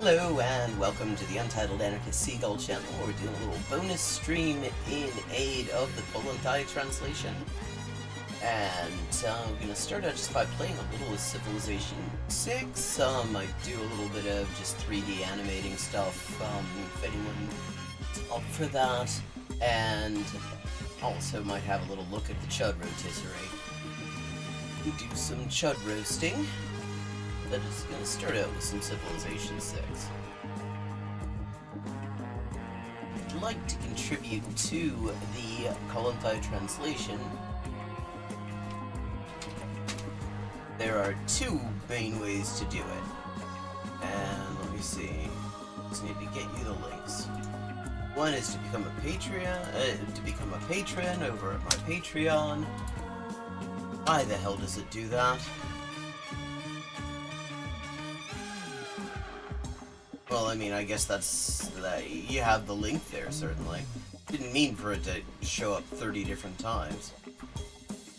Hello and welcome to the Untitled Anarchist Seagull channel. We're doing a little bonus stream in aid of the Kollontai translation. And we're going to start out just by playing a little of Civilization 6. I do a little bit of just 3D animating stuff, if anyone's up for that. And also might have a little look at the chud rotisserie. We do some chud roasting. That is going to start out with some Civilization 6. If you'd like to contribute to the Kollontai translation, there are two main ways to do it. And let me see. Just need to get you the links. One is to become a patron over at my Patreon. Why the hell does it do that? Well, I mean, I guess that's you have the link there, certainly. Didn't mean for it to show up 30 different times.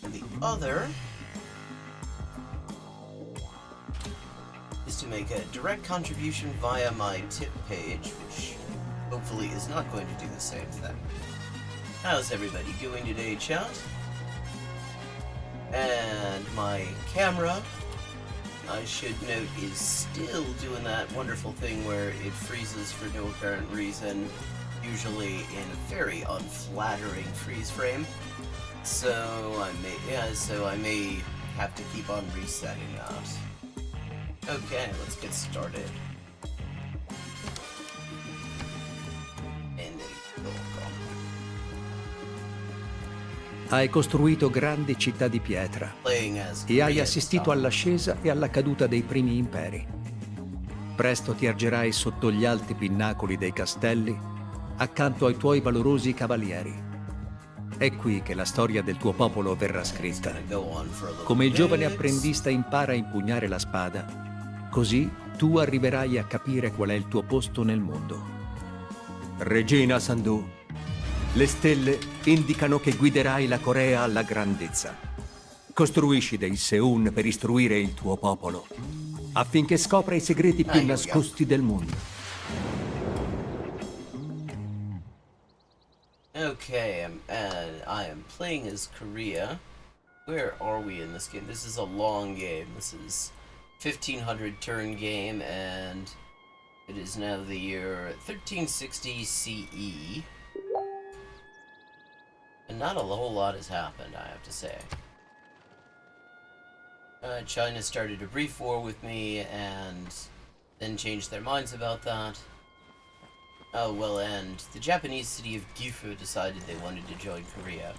And the other is to make a direct contribution via my tip page, which hopefully is not going to do the same thing. How's everybody doing today, chat? And my camera, I should note, is still doing that wonderful thing where it freezes for no apparent reason, usually in a very unflattering freeze frame. So I may have to keep on resetting that. Okay, let's get started. Hai costruito grandi città di pietra e hai assistito all'ascesa e alla caduta dei primi imperi. Presto ti ergerai sotto gli alti pinnacoli dei castelli, accanto ai tuoi valorosi cavalieri. È qui che la storia del tuo popolo verrà scritta. Come il giovane apprendista impara a impugnare la spada, così tu arriverai a capire qual è il tuo posto nel mondo. Regina Sandù, le stelle indicano che guiderai la Corea alla grandezza. Costruisci dei Seun per istruire il tuo popolo, affinché scopra i segreti più nascosti del mondo. Okay, I am playing as Korea. Where are we in this game? This is a long game. This is 1500 turn game, and it is now the year 1360 CE. And not a whole lot has happened, I have to say. China started a brief war with me, and then changed their minds about that. Oh, well, and the Japanese city of Gifu decided they wanted to join Korea.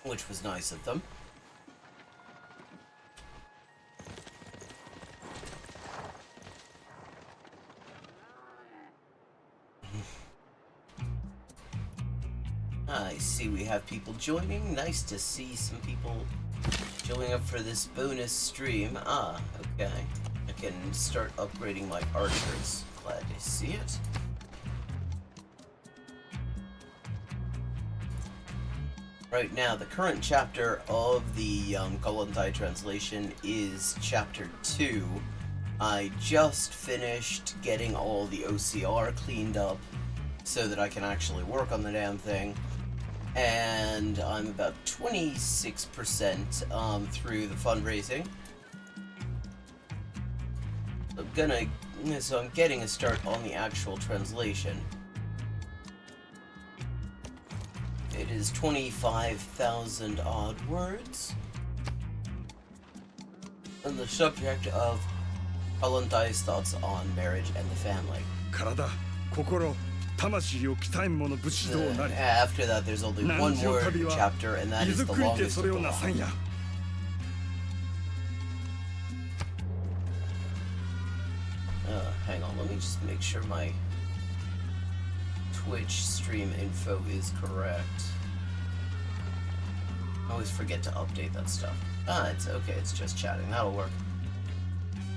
Which was nice of them. I see we have people joining. Nice to see some people showing up for this bonus stream. Ah, okay. I can start upgrading my archers. Glad to see it. Right now, the current chapter of the Kollontai translation is Chapter 2. I just finished getting all the OCR cleaned up so that I can actually work on the damn thing. And I'm about 26% through the fundraising. So I'm getting a start on the actual translation. It is 25,000 odd words. And the subject of Kollontai's thoughts on marriage and the family. After that, there's only one more chapter, and that is the longest of the long. Hang on, let me just make sure my Twitch stream info is correct. I always forget to update that stuff. Ah, it's okay, it's just chatting, that'll work.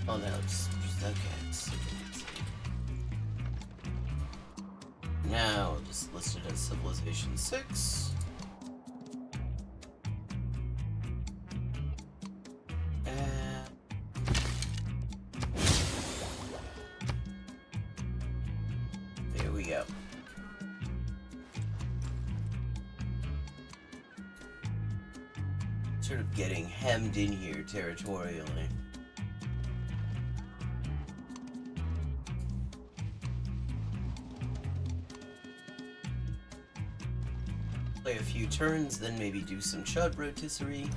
Oh no, it's okay. Now, just listed as Civilization 6. And sort of getting hemmed in here territorially. Play a few turns, then maybe do some chud rotisserie,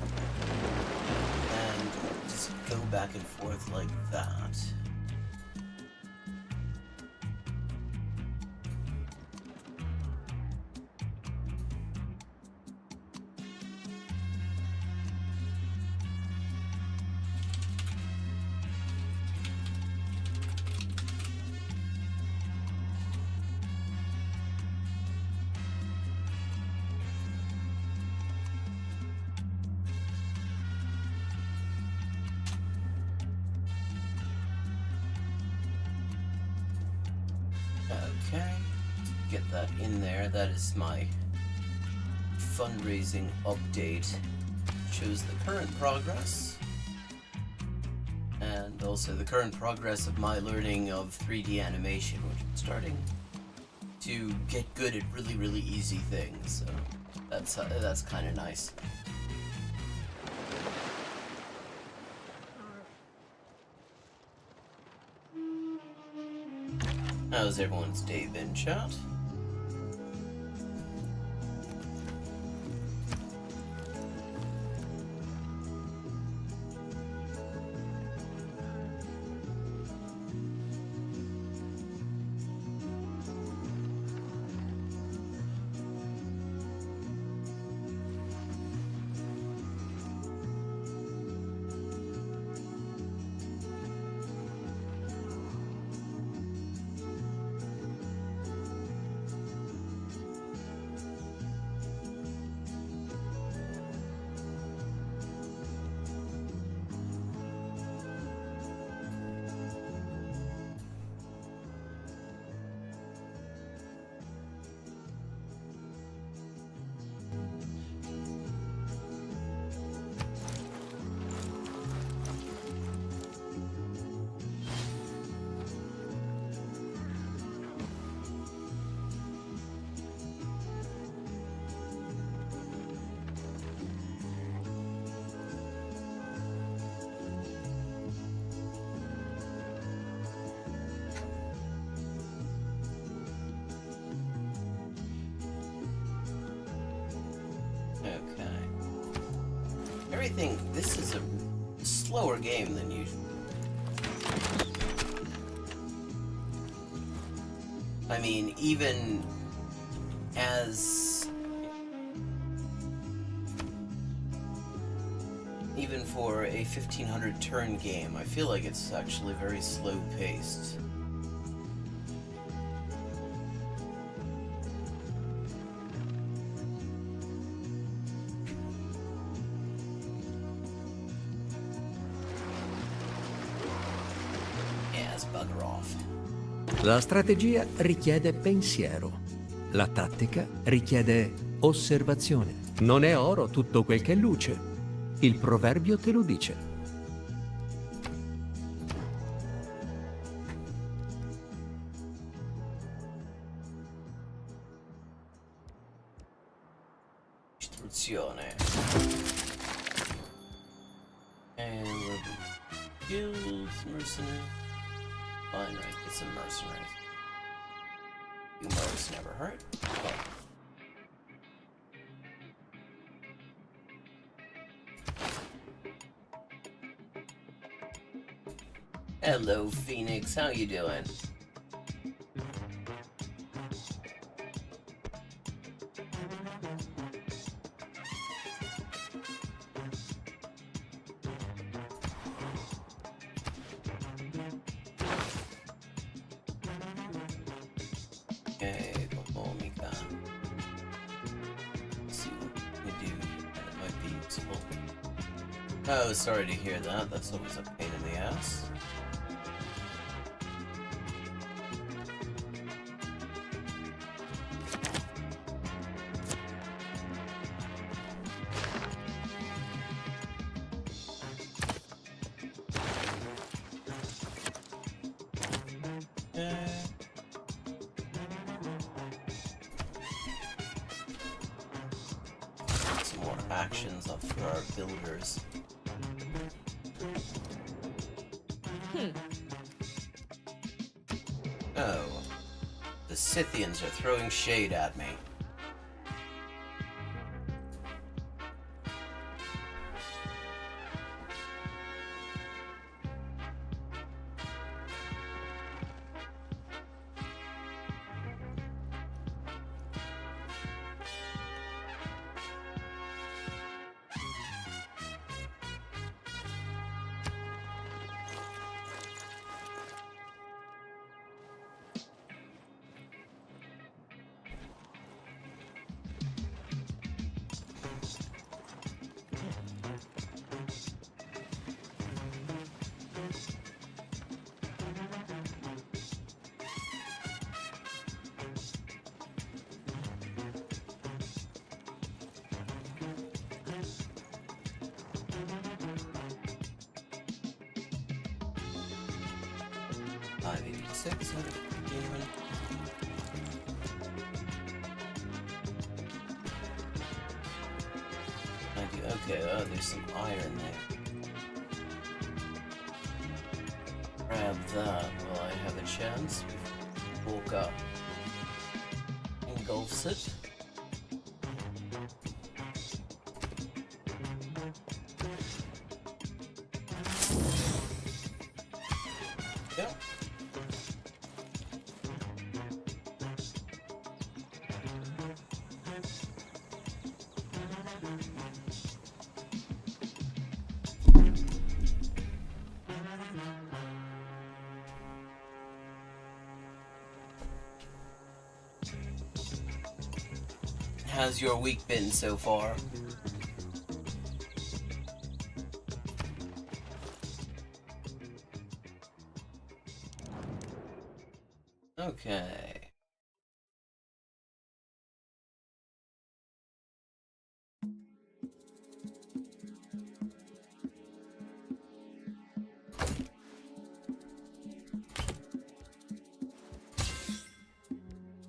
and just go back and forth like that. Okay, get that in there. That is my fundraising update. Shows the current progress, and also the current progress of my learning of 3D animation, which I'm starting to get good at really easy things. So that's kind of nice. How's everyone's day been, chat? This is a slower game than usual. I mean, even for a 1500 turn game, I feel like it's actually very slow paced. La strategia richiede pensiero. La tattica richiede osservazione. Non è oro tutto quel che è luce. Il proverbio te lo dice. Istruzione. And skills, mercenary. Fine, right, get some mercenaries. Humors never hurt. Okay. Hello, Phoenix. How you doing? Oh, sorry to hear that. That's always a pain in the ass. Some more actions up for our builders. Oh. The Scythians are throwing shade at me. Okay, oh, there's some iron there. Grab that while I have a chance. Walk up. Engulfs it. Yep. How's your week been so far? Okay.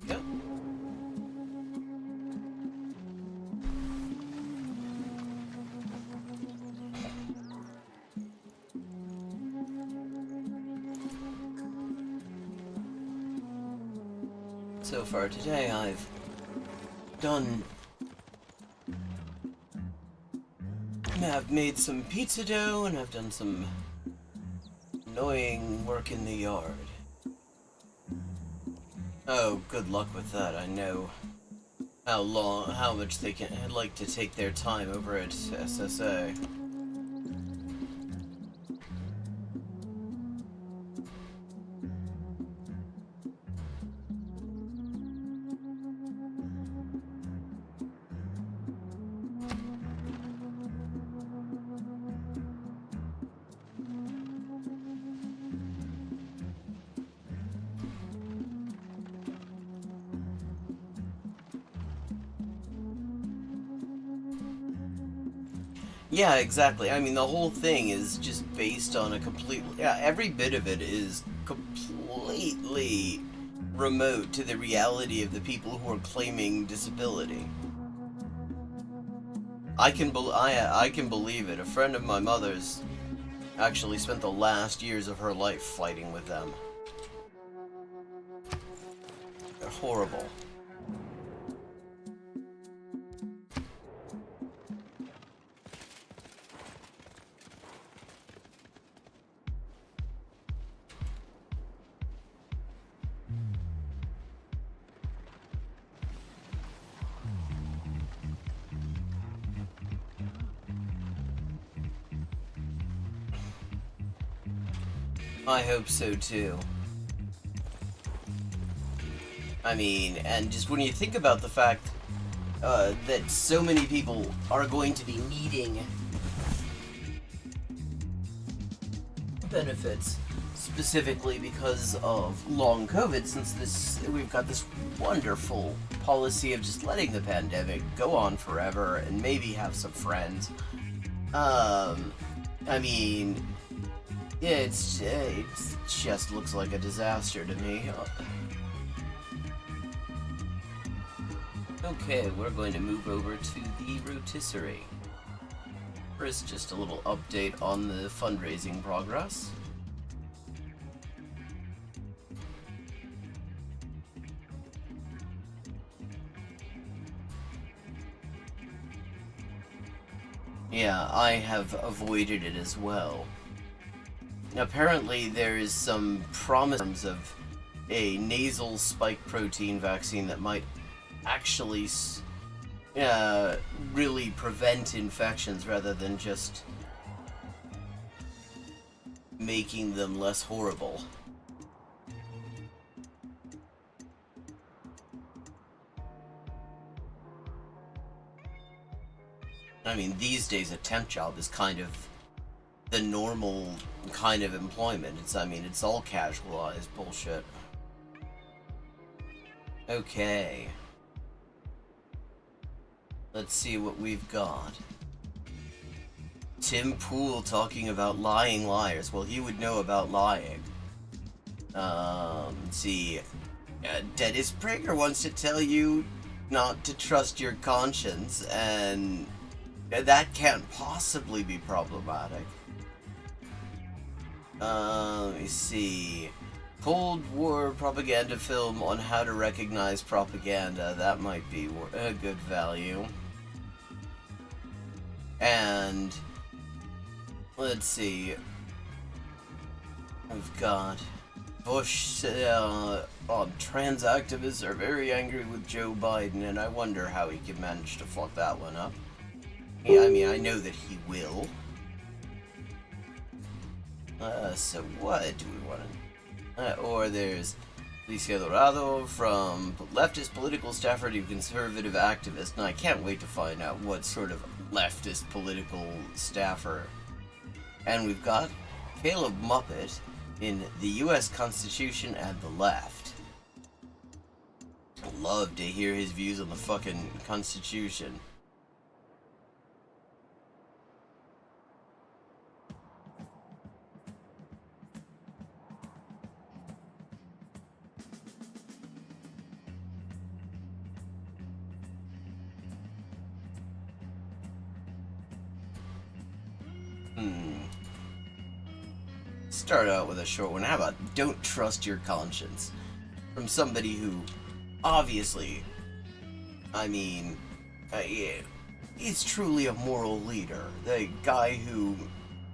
Yep. So far today, I've made some pizza dough, and I've done some annoying work in the yard. Oh, good luck with that. I know how much they can like to take their time over at SSA. Yeah, exactly. I mean, the whole thing is just based on a every bit of it is completely remote to the reality of the people who are claiming disability. I can believe it. A friend of my mother's actually spent the last years of her life fighting with them. They're horrible. I hope so too. I mean, and just when you think about the fact that so many people are going to be needing benefits, specifically because of long COVID, since we've got this wonderful policy of just letting the pandemic go on forever and maybe have some friends. I mean, yeah, it just looks like a disaster to me. Okay, we're going to move over to the rotisserie. First, just a little update on the fundraising progress. Yeah, I have avoided it as well. Apparently, there is some promise of a nasal spike protein vaccine that might actually really prevent infections rather than just making them less horrible. I mean, these days a temp job is kind of the normal kind of employment. It's all casualized bullshit. Okay. Let's see what we've got. Tim Pool talking about lying liars. Well, he would know about lying. Let's see. Dennis Prager wants to tell you not to trust your conscience, and that can't possibly be problematic. Let me see. Cold War propaganda film on how to recognize propaganda. That might be a good value. And let's see. We've got Bush on trans activists are very angry with Joe Biden, and I wonder how he can manage to fuck that one up. Yeah, I mean, I know that he will. So what do we want to... or there's Alicia Dorado from leftist political staffer to conservative activist, and I can't wait to find out what sort of leftist political staffer. And we've got Caleb Muppet in the U.S. Constitution and the left. I'd love to hear his views on the fucking Constitution. Start out with a short one. How about don't trust your conscience? From somebody who, obviously, is truly a moral leader. The guy who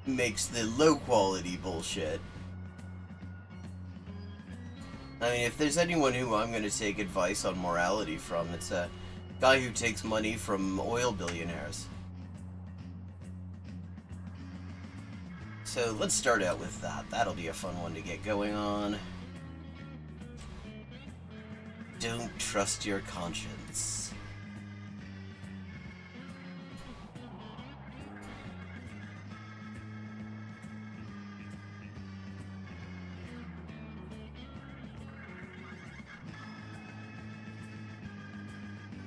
makes the low-quality bullshit. I mean, if there's anyone who I'm going to take advice on morality from, it's a guy who takes money from oil billionaires. So let's start out with that. That'll be a fun one to get going on. Don't trust your conscience.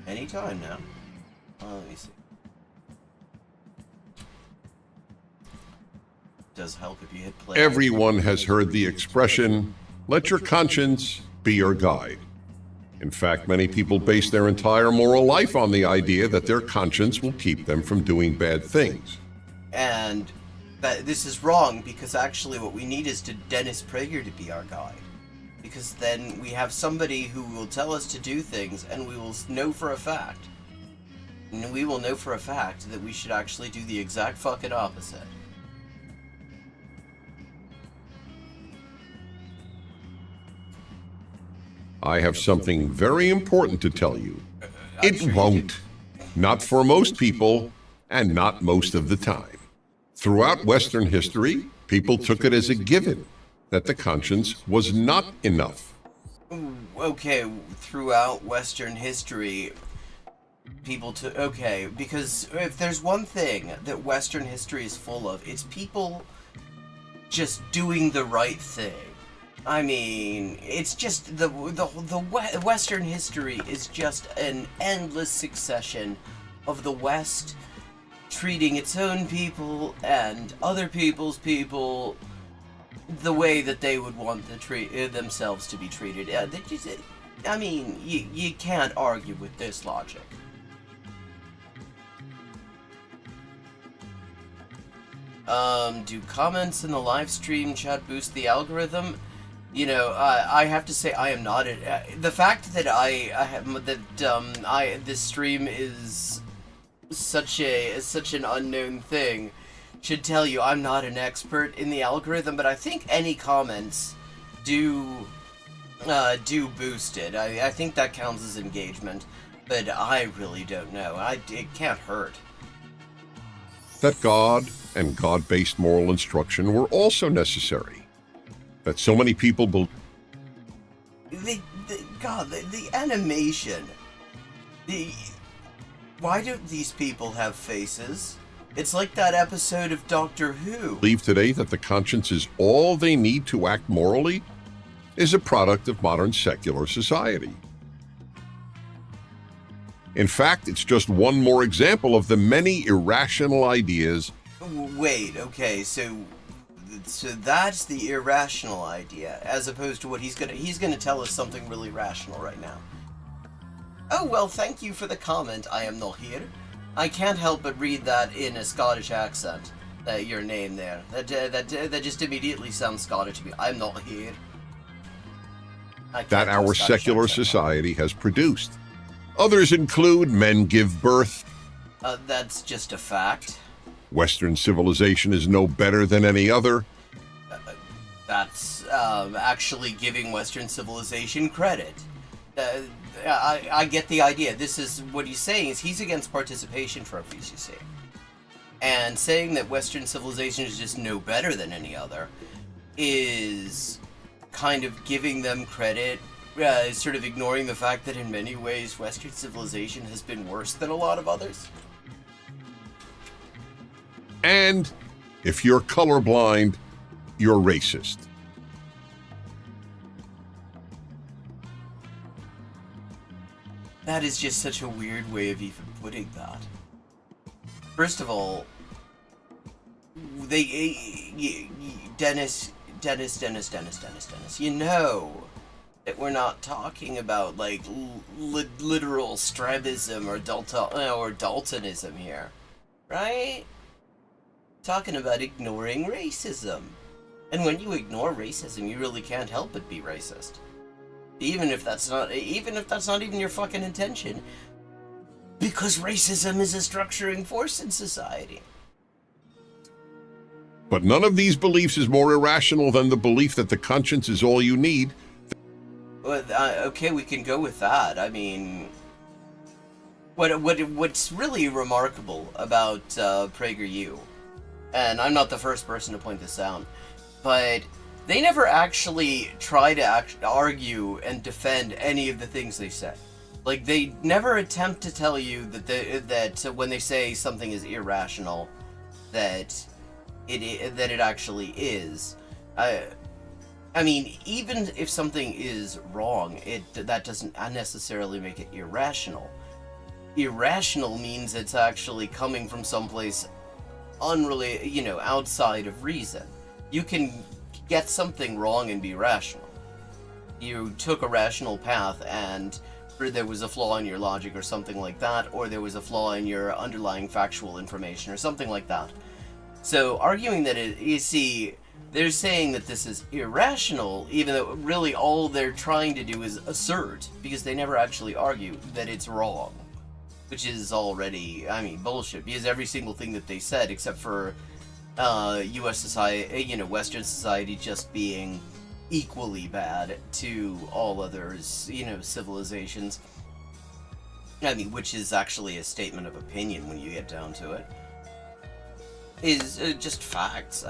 Anytime now. Let me see. Does help if you hit play. Everyone has heard the expression, let your conscience be your guide. In fact, many people base their entire moral life on the idea that their conscience will keep them from doing bad things. And this is wrong, because actually what we need is Dennis Prager to be our guide. Because then we have somebody who will tell us to do things, and we will know for a fact. And we will know for a fact that we should actually do the exact fucking opposite. I have something very important to tell you. It won't. Not for most people, and not most of the time. Throughout Western history, people took it as a given that the conscience was not enough. Okay, throughout Western history, people took... Okay, because if there's one thing that Western history is full of, it's people just doing the right thing. I mean, it's just the Western history is just an endless succession of the West treating its own people and other people's people the way that they would want to themselves to be treated. I mean, you can't argue with this logic. Do comments in the live stream chat boost the algorithm? You know, I have to say I am not the fact that this stream is such an unknown thing should tell you I'm not an expert in the algorithm, but I think any comments do boost it. I think that counts as engagement, but I really don't know. It can't hurt. That God and God-based moral instruction were also necessary. That so many people believe. The animation. Why don't these people have faces? It's like that episode of Doctor Who. Believe today that the conscience is all they need to act morally is a product of modern secular society. In fact, it's just one more example of the many irrational ideas. Wait, okay, so that's the irrational idea, as opposed to what he's gonna tell us something really rational right now. Oh, well, thank you for the comment, I am not here. I can't help but read that in a Scottish accent, your name there. That just immediately sounds Scottish to me. I'm not here. That our secular society has produced. Others include men give birth. That's just a fact. Western civilization is no better than any other. That's actually giving Western civilization credit. I get the idea. This is what he's saying is he's against participation trophies, you see. And saying that Western civilization is just no better than any other is kind of giving them credit, sort of ignoring the fact that in many ways Western civilization has been worse than a lot of others. And if you're colorblind, you're racist. That is just such a weird way of even putting that. First of all, Dennis, you know that we're not talking about, like, literal Strebism or Daltonism here, right? Talking about ignoring racism. And when you ignore racism, you really can't help but be racist. Even if that's not even your fucking intention. Because racism is a structuring force in society. But none of these beliefs is more irrational than the belief that the conscience is all you need. Well, okay, we can go with that. I mean, what's really remarkable about PragerU, and I'm not the first person to point this out, but they never actually try to argue and defend any of the things they say. Like, they never attempt to tell you that when they say something is irrational, that it actually is. I mean, even if something is wrong, that doesn't necessarily make it irrational. Irrational means it's actually coming from someplace unrelated, outside of reason. You can get something wrong and be rational. You took a rational path and there was a flaw in your logic or something like that, or there was a flaw in your underlying factual information or something like that. So arguing that they're saying that this is irrational, even though really all they're trying to do is assert, because they never actually argue that it's wrong. Which is already, bullshit, because every single thing that they said, except for U.S. society, Western society just being equally bad to all others, civilizations. Which is actually a statement of opinion when you get down to it. Is just facts.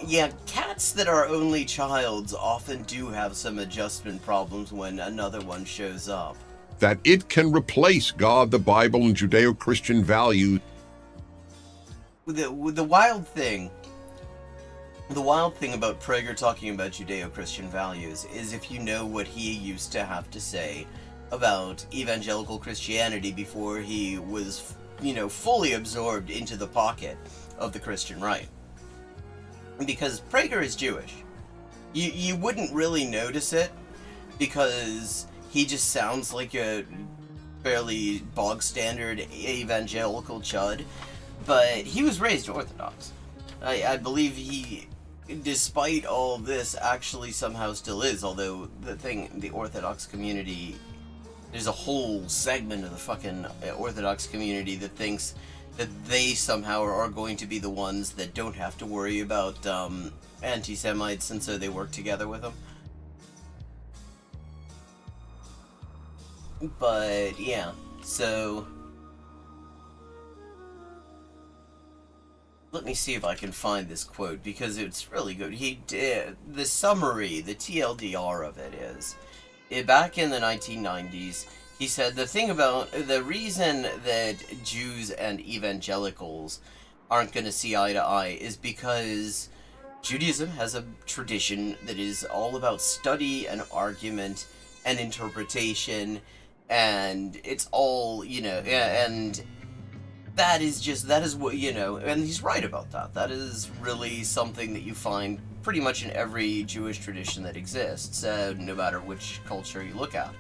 Yeah, cats that are only childs often do have some adjustment problems when another one shows up. That it can replace God, the Bible, and Judeo-Christian values. The wild thing about Prager talking about Judeo-Christian values is if you know what he used to have to say about evangelical Christianity before he was, fully absorbed into the pocket of the Christian right. Because Prager is Jewish. You wouldn't really notice it because he just sounds like a fairly bog standard evangelical chud, but he was raised Orthodox. I believe he, despite all this, actually somehow still is, although the Orthodox community, there's a whole segment of the fucking Orthodox community that thinks that they somehow are going to be the ones that don't have to worry about anti-Semites, and so they work together with them. But yeah, so let me see if I can find this quote, because it's really good. He did the summary, the TLDR of it is, back in the 1990s, he said the reason that Jews and evangelicals aren't going to see eye to eye is because Judaism has a tradition that is all about study and argument and interpretation, and it's all, and that is what, and he's right about that. That is really something that you find pretty much in every Jewish tradition that exists, no matter which culture you look at.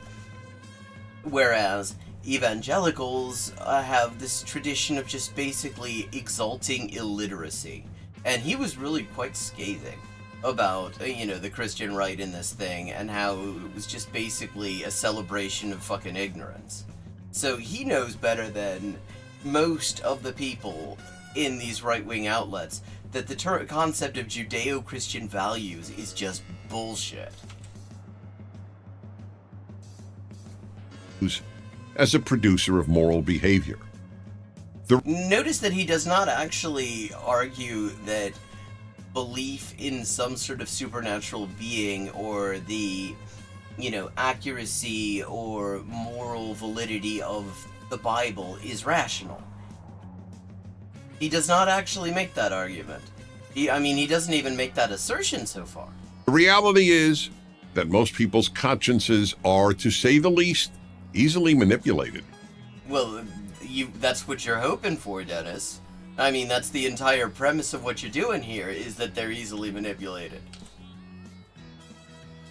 Whereas evangelicals have this tradition of just basically exalting illiteracy. And he was really quite scathing about, the Christian right in this thing, and how it was just basically a celebration of fucking ignorance. So he knows better than most of the people in these right-wing outlets that the concept of Judeo-Christian values is just bullshit. As a producer of moral behavior. Notice that he does not actually argue that belief in some sort of supernatural being or the, accuracy or moral validity of the Bible is rational. He does not actually make that argument. He doesn't even make that assertion so far. The reality is that most people's consciences are, to say the least, easily manipulated. Well, that's what you're hoping for, Dennis. That's the entire premise of what you're doing here, is that they're easily manipulated.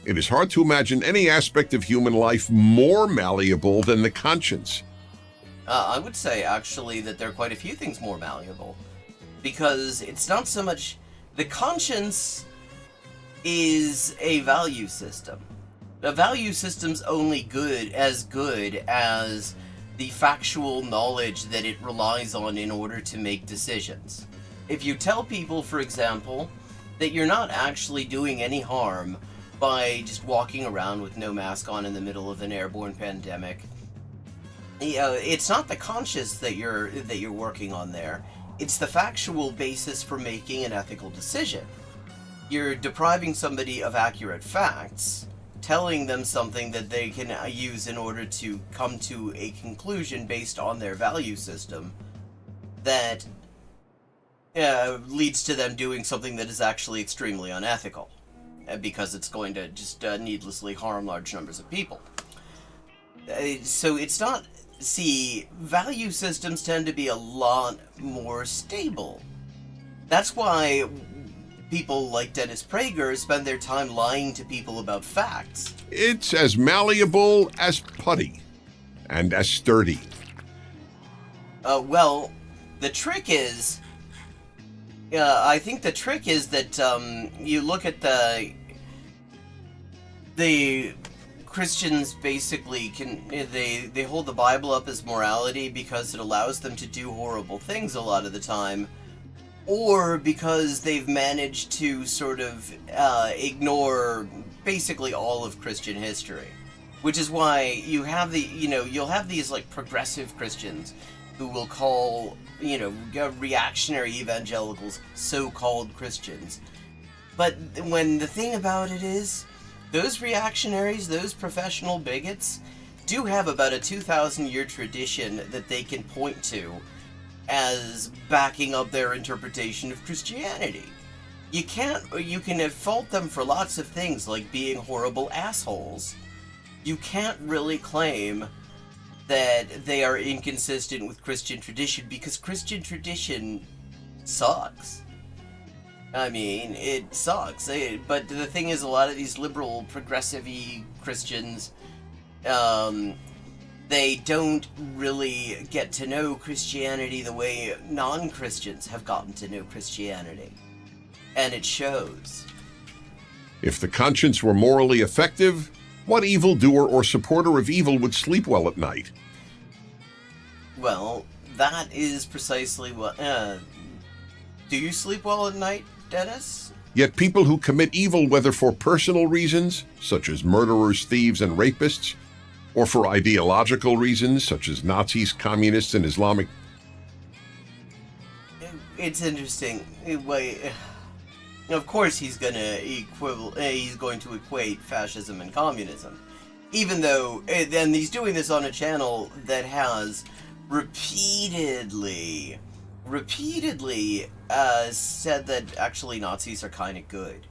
It is hard to imagine any aspect of human life more malleable than the conscience. I would say, actually, that there are quite a few things more malleable. Because it's not so much... The conscience is a value system. A value system's only good as the factual knowledge that it relies on in order to make decisions. If you tell people, for example, that you're not actually doing any harm by just walking around with no mask on in the middle of an airborne pandemic, it's not the conscience that you're working on there. It's the factual basis for making an ethical decision. You're depriving somebody of accurate facts, telling them something that they can use in order to come to a conclusion based on their value system that leads to them doing something that is actually extremely unethical, because it's going to just needlessly harm large numbers of people. So it's not... See, value systems tend to be a lot more stable. That's why people like Dennis Prager spend their time lying to people about facts. It's as malleable as putty, and as sturdy. Well, the trick is... I think the trick is that you look at the Christians basically they hold the Bible up as morality because it allows them to do horrible things a lot of the time, or because they've managed to sort of ignore basically all of Christian history. Which is why you have you'll have these like progressive Christians who will call, reactionary evangelicals so-called Christians. But when the thing about it is, those reactionaries, those professional bigots, do have about a 2,000-year tradition that they can point to as backing up their interpretation of Christianity. You can fault them for lots of things, like being horrible assholes. You can't really claim that they are inconsistent with Christian tradition, because Christian tradition sucks. It sucks. But the thing is, a lot of these liberal, progressive-y Christians, they don't really get to know Christianity the way non-Christians have gotten to know Christianity. And it shows. If the conscience were morally effective, what evildoer or supporter of evil would sleep well at night? Well, that is precisely what... do you sleep well at night, Dennis? Yet people who commit evil, whether for personal reasons, such as murderers, thieves, and rapists, or for ideological reasons, such as Nazis, communists, and Islamic... It's interesting. Of course he's going to equate fascism and communism. Even though, and he's doing this on a channel that has repeatedly said that actually Nazis are kind of good.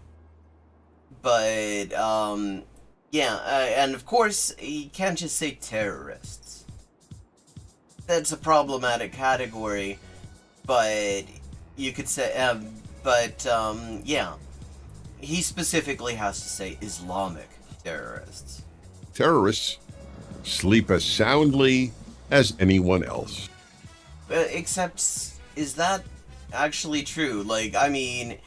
But, yeah, and of course, you can't just say terrorists. That's a problematic category, but you could say, yeah, he specifically has to say Islamic terrorists. Terrorists sleep as soundly as anyone else. Except, is that actually true? Like, I mean,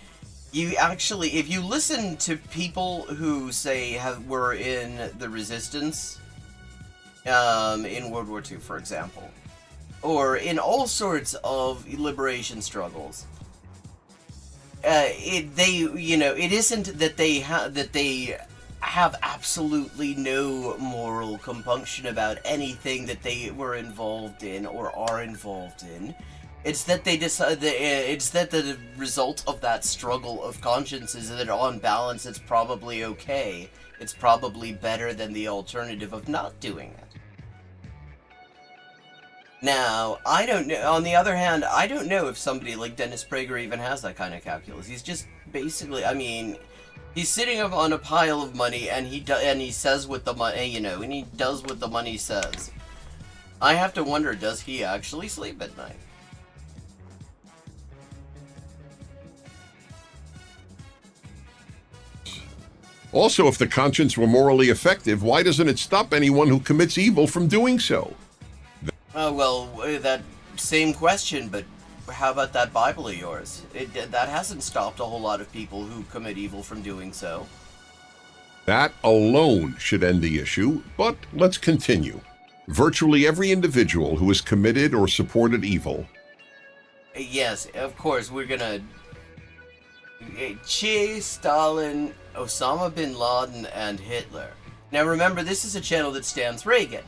you actually, if you listen to people who say were in the resistance, in World War II, for example, or in all sorts of liberation struggles, it isn't that they have absolutely no moral compunction about anything that they were involved in or are involved in. It's that they decide. It's that the result of that struggle of conscience is that on balance, it's probably okay. It's probably better than the alternative of not doing it. Now, I don't know. On the other hand, I don't know if somebody like Dennis Prager even has that kind of calculus. He's just basically, I mean, he's sitting up on a pile of money, and he says what the money, and he does what the money says. I have to wonder, does he actually sleep at night? Also, if the conscience were morally effective, why doesn't it stop anyone who commits evil from doing so? Well, that same question, but how about that Bible of yours? That hasn't stopped a whole lot of people who commit evil from doing so. That alone should end the issue, but let's continue. Virtually every individual who has committed or supported evil... Yes, of course, we're gonna... Che, Stalin, Osama bin Laden, and Hitler. Now remember, this is a channel that stands Reagan.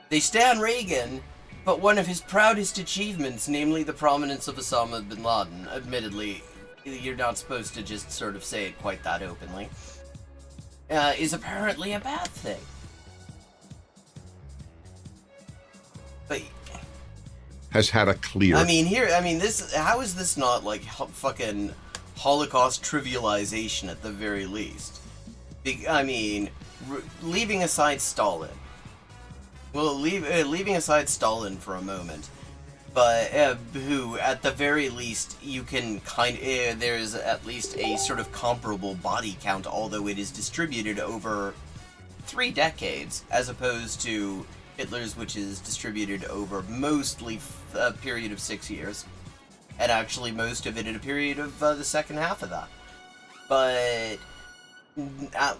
They stand Reagan, but one of his proudest achievements, namely the prominence of Osama bin Laden, admittedly, you're not supposed to just sort of say it quite that openly, is apparently a bad thing. But... has had a clear... how is this not like fucking Holocaust trivialization at the very least? Leaving aside Stalin. Well, leaving aside Stalin for a moment, but who, at the very least, you can there's at least a sort of comparable body count, although it is distributed over 3 decades, as opposed to Hitler's, which is distributed over mostly a period of 6 years, and actually most of it in a period of the second half of that. But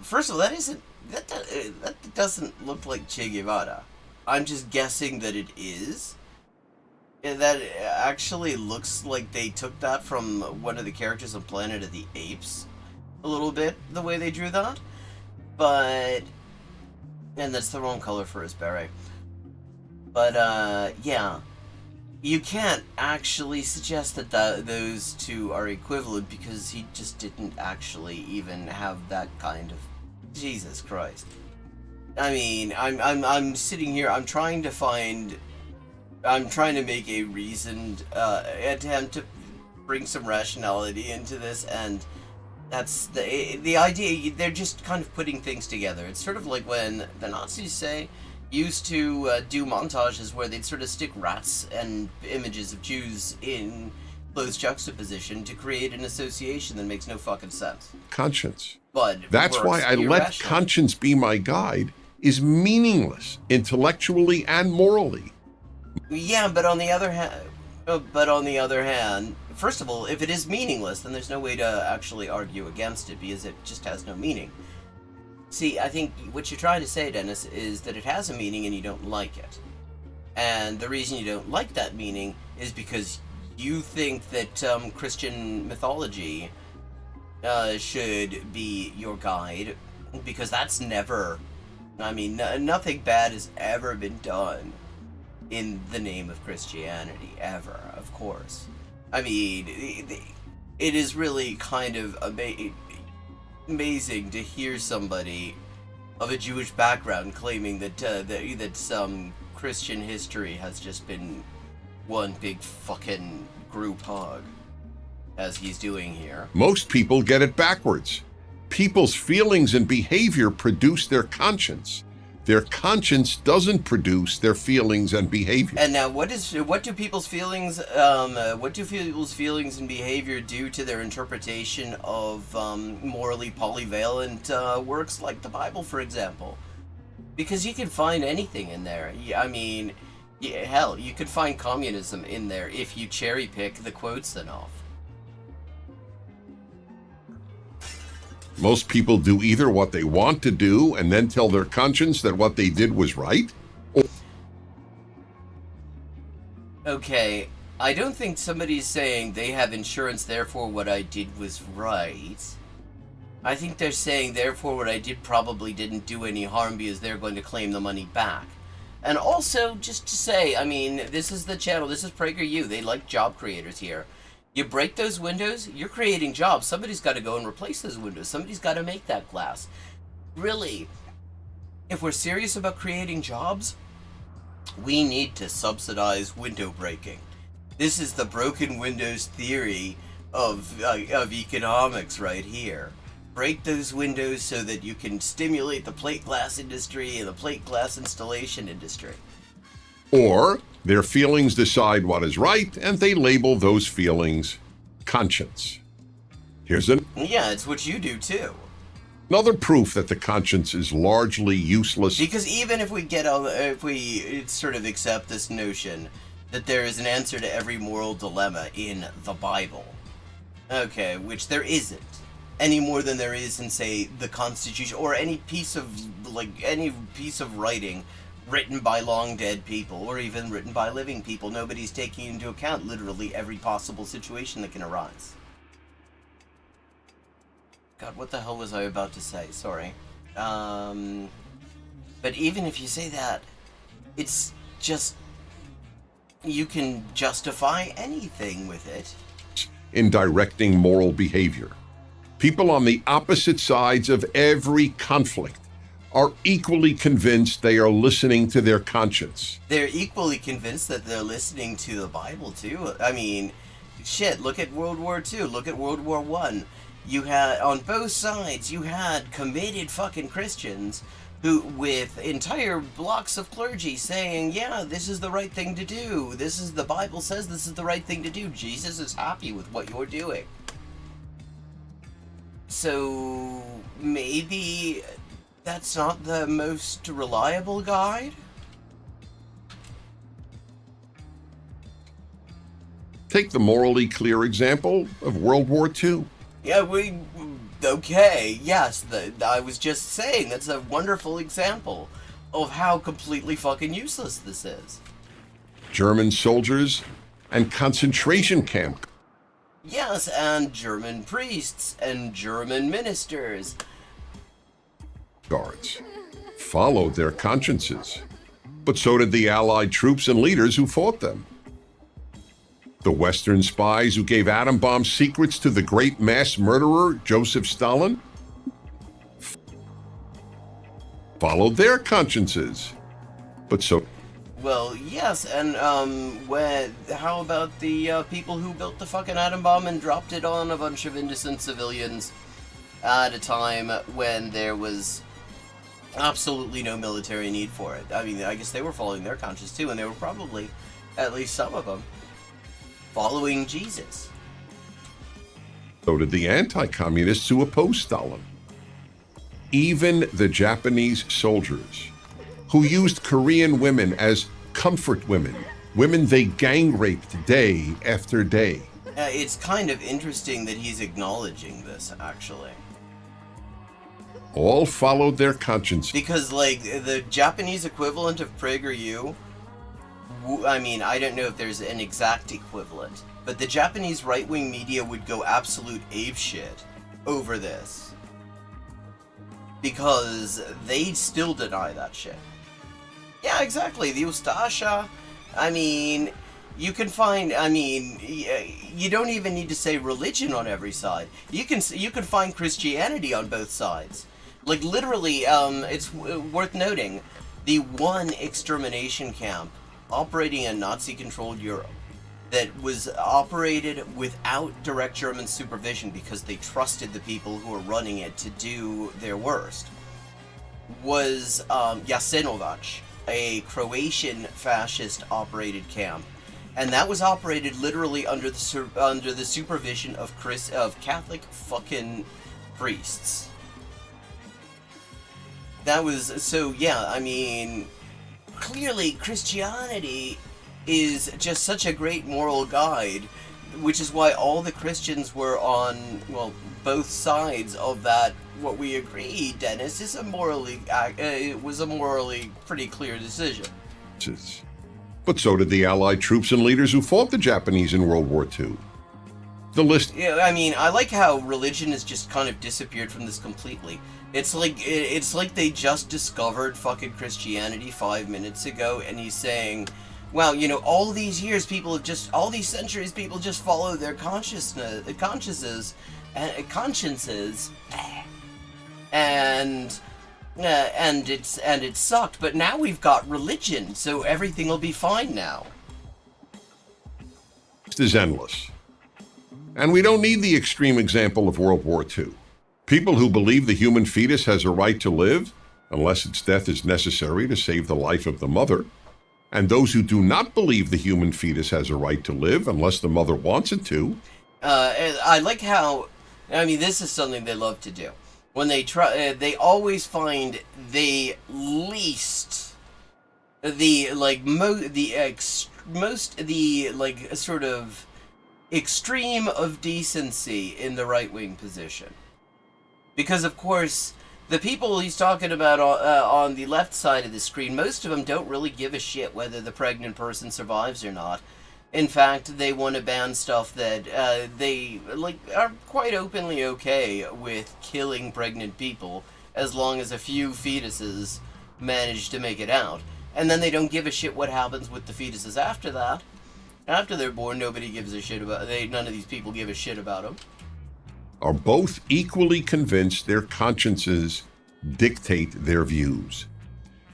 first of all, that doesn't look like Che Guevara. I'm just guessing that it is. And that actually looks like they took that from one of the characters on Planet of the Apes. A little bit, the way they drew that. But... and that's the wrong color for his beret. But, yeah. You can't actually suggest that those two are equivalent, because he just didn't actually even have that kind of... Jesus Christ. I mean, I'm sitting here, I'm trying to make a reasoned attempt to bring some rationality into this, and that's the idea. They're just kind of putting things together. It's sort of like when the Nazis used to do montages where they'd sort of stick rats and images of Jews in close juxtaposition to create an association that makes no fucking sense. Conscience. But that's why I let irrational. conscience be my guide, is meaningless intellectually and morally. Yeah, but on the other hand, first of all, if it is meaningless, then there's no way to actually argue against it because it just has no meaning. See, I think what you're trying to say, Dennis, is that it has a meaning and you don't like it. And the reason you don't like that meaning is because you think that Christian mythology should be your guide, because that's never... I mean, nothing bad has ever been done in the name of Christianity, ever, of course. I mean, it is really kind of amazing to hear somebody of a Jewish background claiming that some Christian history has just been one big fucking group hug, as he's doing here. Most people get it backwards. People's feelings and behavior produce their conscience. Their conscience doesn't produce their feelings and behavior. And now, what do people's feelings and behavior do to their interpretation of morally polyvalent works like the Bible, for example? Because you can find anything in there. I mean, yeah, hell, you could find communism in there if you cherry pick the quotes enough. Most people do either what they want to do and then tell their conscience that what they did was right. Okay, I don't think somebody's saying they have insurance, therefore what I did was right. I think they're saying, therefore what I did probably didn't do any harm because they're going to claim the money back. And also, just to say, I mean, this is the channel, this is PragerU, they like job creators here. You break those windows, you're creating jobs. Somebody's got to go and replace those windows. Somebody's got to make that glass. Really, if we're serious about creating jobs, we need to subsidize window breaking. This is the broken windows theory of economics right here. Break those windows so that you can stimulate the plate glass industry and the plate glass installation industry. Or their feelings decide what is right, and they label those feelings conscience. Here's Yeah, it's what you do too. Another proof that the conscience is largely useless. Because even if we sort of accept this notion that there is an answer to every moral dilemma in the Bible, okay, which there isn't, any more than there is in, say, the Constitution or any piece of writing written by long dead people or even written by living people. Nobody's taking into account literally every possible situation that can arise. God, what the hell was I about to say? Sorry. But even if you say that, it's just, you can justify anything with it. In directing moral behavior. People on the opposite sides of every conflict are equally convinced they are listening to their conscience. They're equally convinced that they're listening to the Bible, too. I mean, shit, look at World War II, look at World War I. You had, on both sides, you had committed fucking Christians who, with entire blocks of clergy saying, yeah, this is the right thing to do. This is, the Bible says this is the right thing to do. Jesus is happy with what you're doing. So, maybe that's not the most reliable guide? Take the morally clear example of World War II. Yeah, okay, yes, I was just saying, that's a wonderful example of how completely fucking useless this is. German soldiers and concentration camp. Yes, and German priests and German ministers. Guards followed their consciences, but so did the Allied troops and leaders who fought them. The Western spies who gave atom bomb secrets to the great mass murderer Joseph Stalin followed their consciences, but so... Well, yes, and how about the people who built the fucking atom bomb and dropped it on a bunch of innocent civilians at a time when there was absolutely no military need for it? I mean, I guess they were following their conscience too, and they were probably, at least some of them, following Jesus. So did the anti-communists who opposed Stalin. Even the Japanese soldiers who used Korean women as comfort women, women they gang raped day after day. It's kind of interesting that he's acknowledging this, actually. All followed their conscience. Because, like, the Japanese equivalent of PragerU, I mean, I don't know if there's an exact equivalent, but the Japanese right-wing media would go absolute apeshit over this. Because they still deny that shit. Yeah, exactly, the Ustasha, I mean, you can find, I mean, you don't even need to say religion on every side. You can find Christianity on both sides. Like, literally, it's worth noting, the one extermination camp operating in Nazi-controlled Europe that was operated without direct German supervision because they trusted the people who were running it to do their worst was Jasenovac, a Croatian fascist-operated camp. And that was operated literally under the supervision of Catholic fucking priests. That was, so yeah, I mean, clearly Christianity is just such a great moral guide, which is why all the Christians were on, well, both sides of that, what we agree, Dennis, is it was a morally pretty clear decision. But so did the Allied troops and leaders who fought the Japanese in World War II. The list... Yeah, I mean, I like how religion has just kind of disappeared from this completely. It's like they just discovered fucking Christianity 5 minutes ago, and he's saying, well, you know, all these years people have just, all these centuries people just follow their consciences, and it sucked, but now we've got religion, so everything will be fine now. It is endless. And we don't need the extreme example of World War II. People who believe the human fetus has a right to live, unless its death is necessary to save the life of the mother, and those who do not believe the human fetus has a right to live unless the mother wants it to. I like how, I mean, this is something they love to do. When they try, they always find the least, the sort of extreme of decency in the right-wing position. Because, of course, the people he's talking about on the left side of the screen, most of them don't really give a shit whether the pregnant person survives or not. In fact, they want to ban stuff that they are quite openly okay with killing pregnant people as long as a few fetuses manage to make it out. And then they don't give a shit what happens with the fetuses after that. After they're born, nobody gives a shit about none of these people give a shit about them. Are both equally convinced their consciences dictate their views.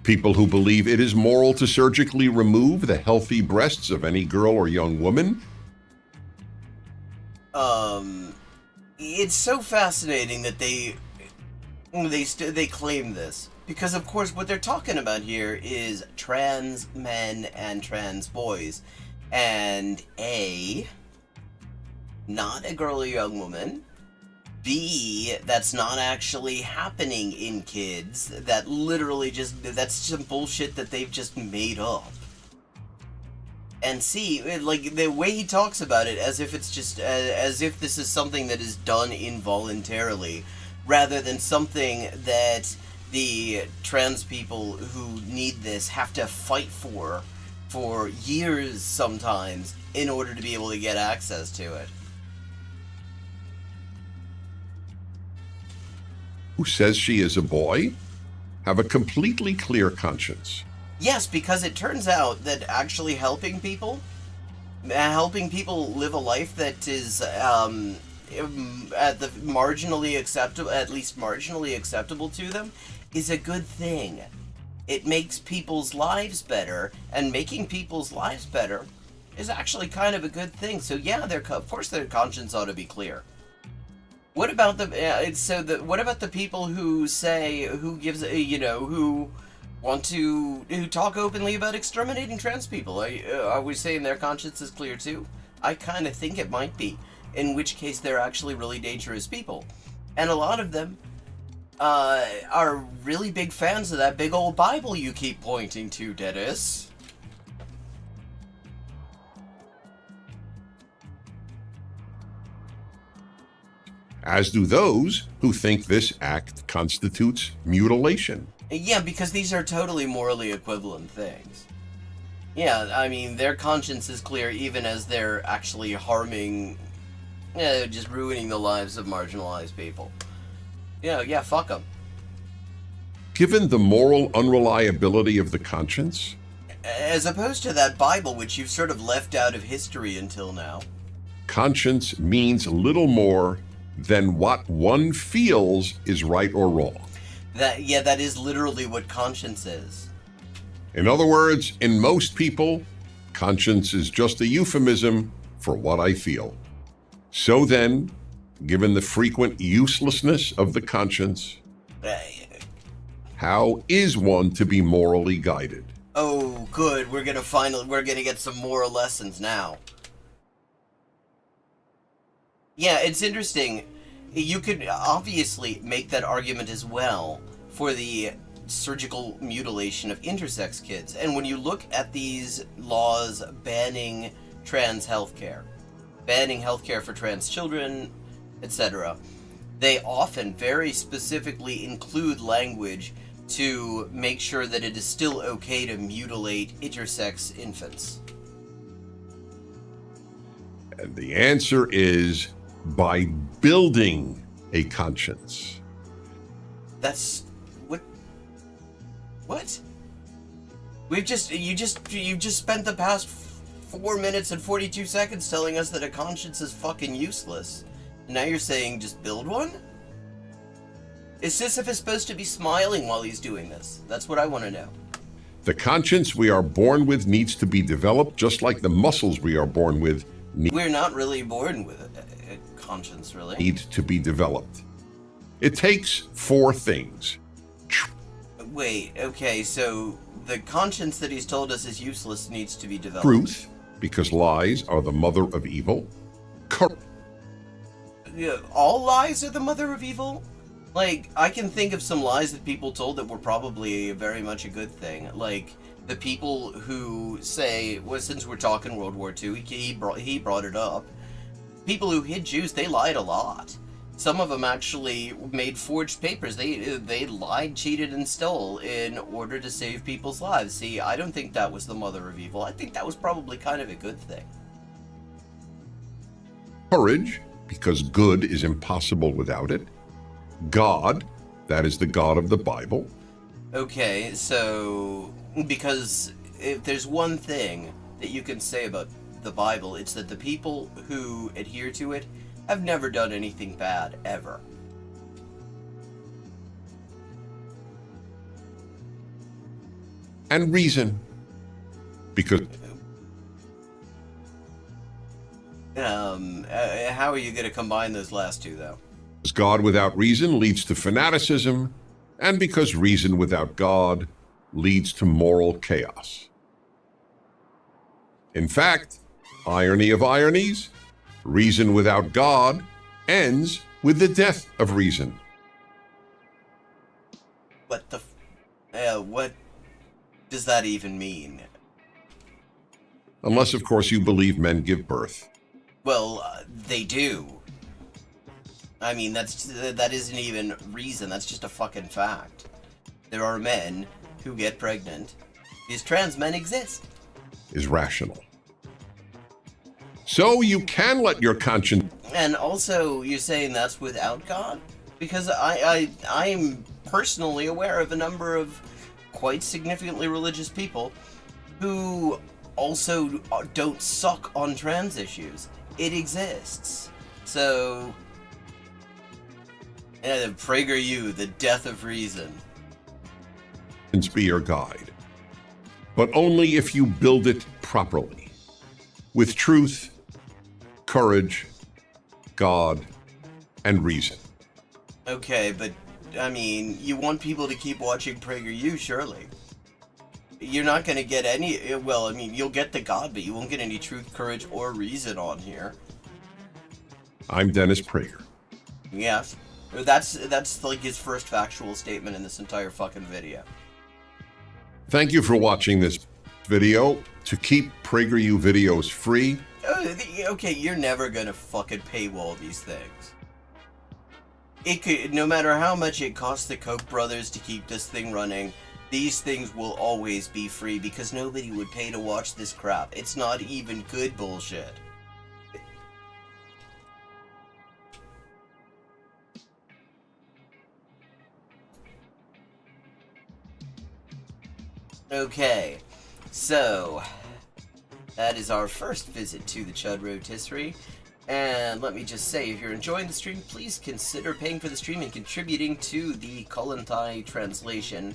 People who believe it is moral to surgically remove the healthy breasts of any girl or young woman. It's so fascinating that they claim this. Because, of course, what they're talking about here is trans men and trans boys. And A, not a girl or young woman. B, that's not actually happening in kids. That literally that's some bullshit that they've just made up. And C, like, the way he talks about it, as if it's just, as if this is something that is done involuntarily, rather than something that the trans people who need this have to fight for years sometimes in order to be able to get access to it. Who says she is a boy have a completely clear conscience. Yes, because it turns out that actually helping people live a life that is at least marginally acceptable to them, is a good thing. It makes people's lives better, and making people's lives better is actually kind of a good thing. So yeah, of course their conscience ought to be clear. What about what about the people who say, who talk openly about exterminating trans people? Are we saying their conscience is clear too? I kind of think it might be, in which case they're actually really dangerous people. And a lot of them are really big fans of that big old Bible you keep pointing to, Dennis. As do those who think this act constitutes mutilation. Yeah, because these are totally morally equivalent things. Yeah, I mean, their conscience is clear even as they're actually harming, just ruining the lives of marginalized people. Yeah, fuck them. Given the moral unreliability of the conscience, as opposed to that Bible, which you've sort of left out of history until now. Conscience means little more than what one feels is right or wrong. That is literally what conscience is. In other words, in most people, conscience is just a euphemism for what I feel. So then, given the frequent uselessness of the conscience, how is one to be morally guided? Oh, good. We're gonna get some moral lessons now. Yeah, it's interesting. You could obviously make that argument as well for the surgical mutilation of intersex kids. And when you look at these laws banning trans healthcare, banning healthcare for trans children, etc., they often very specifically include language to make sure that it is still okay to mutilate intersex infants. And the answer is by building a conscience. That's what? You just spent the past 4 minutes and 42 seconds telling us that a conscience is fucking useless. And now you're saying just build one? Is Sisyphus supposed to be smiling while he's doing this? That's what I want to know. The conscience we are born with needs to be developed just like the muscles we are born with We're not really born with a conscience, really. Need to be developed. It takes 4 things. Wait, okay, so the conscience that he's told us is useless needs to be developed. Truth, because lies are the mother of evil. All lies are the mother of evil? Like, I can think of some lies that people told that were probably very much a good thing. Like, the people who say, well, since we're talking World War II, he brought it up. People who hid Jews, they lied a lot. Some of them actually made forged papers. They lied, cheated, and stole in order to save people's lives. See, I don't think that was the mother of evil. I think that was probably kind of a good thing. Courage, because good is impossible without it. God, that is the God of the Bible. Okay, so, because if there's one thing that you can say about the Bible, it's that the people who adhere to it have never done anything bad, ever. And reason, because... how are you going to combine those last two, though? God without reason leads to fanaticism, and because reason without God leads to moral chaos. In fact, irony of ironies, reason without God ends with the death of reason. What does that even mean? Unless, of course, you believe men give birth. Well, they do. I mean, that isn't even reason, that's just a fucking fact. There are men who get pregnant. These trans men exist. Is rational. So you can let your conscience... And also, you're saying that's without God? Because I'm personally aware of a number of quite significantly religious people who also don't suck on trans issues. It exists. So... PragerU, the death of reason. Be your guide. But only if you build it properly. With truth, courage, God, and reason. Okay, but, I mean, you want people to keep watching PragerU, surely. You're not going to get any... Well, I mean, you'll get the God, but you won't get any truth, courage, or reason on here. I'm Dennis Prager. Yes. That's like his first factual statement in this entire fucking video. Thank you for watching this video. To keep PragerU videos free... Okay, you're never gonna fucking paywall these things. It could, no matter how much it costs the Koch brothers to keep this thing running, these things will always be free because nobody would pay to watch this crap. It's not even good bullshit. Okay, so that is our first visit to the Chud Rotisserie. And let me just say, if you're enjoying the stream, please consider paying for the stream and contributing to the Kollontai translation,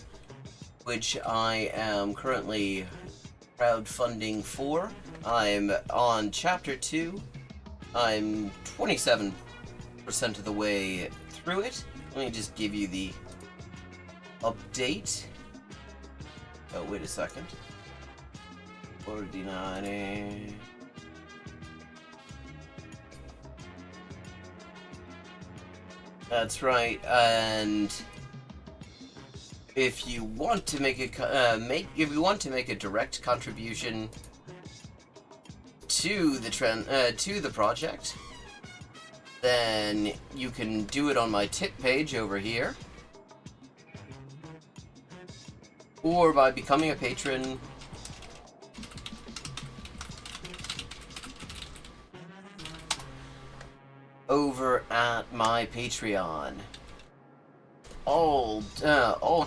which I am currently crowdfunding for. I'm on Chapter 2. I'm 27% of the way through it. Let me just give you the update. Oh, wait a second. 49. That's right, and if you want to make a direct contribution to the project, then you can do it on my tip page over here, or by becoming a patron. Over at my Patreon. All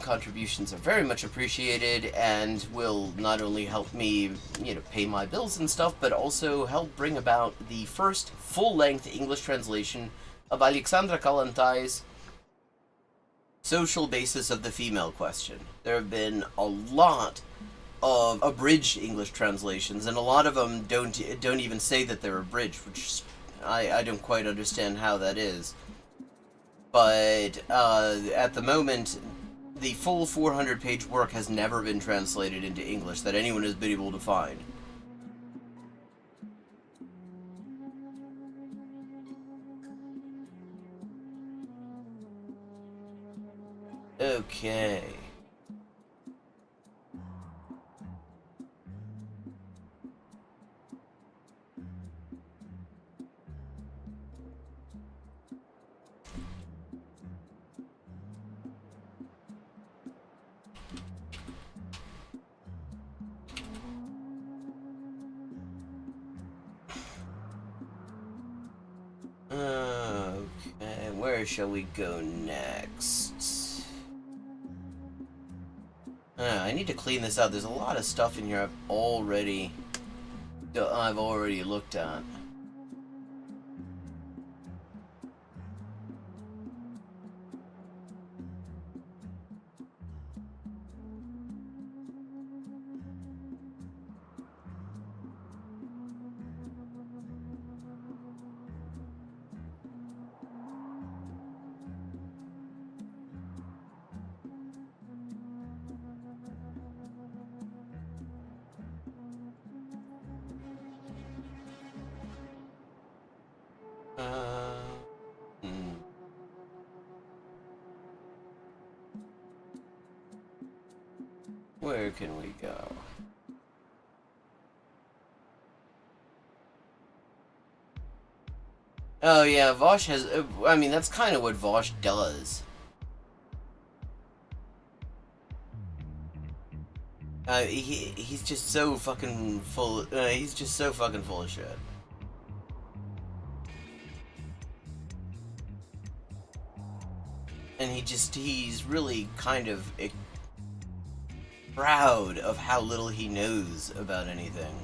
contributions are very much appreciated and will not only help me, pay my bills and stuff, but also help bring about the first full-length English translation of Alexandra Kollontai's Social Basis of the Female Question. There have been a lot of abridged English translations, and a lot of them don't even say that they're abridged, which I don't quite understand how that is. But at the moment, the full 400-page work has never been translated into English that anyone has been able to find. Okay. Okay, where shall we go next? I need to clean this out. There's a lot of stuff in here I've already looked at. Where can we go? Oh yeah, Vosh has... I mean, that's kind of what Vosh does. He's just so fucking full... he's just so fucking full of shit. And he's really kind of proud of how little he knows about anything.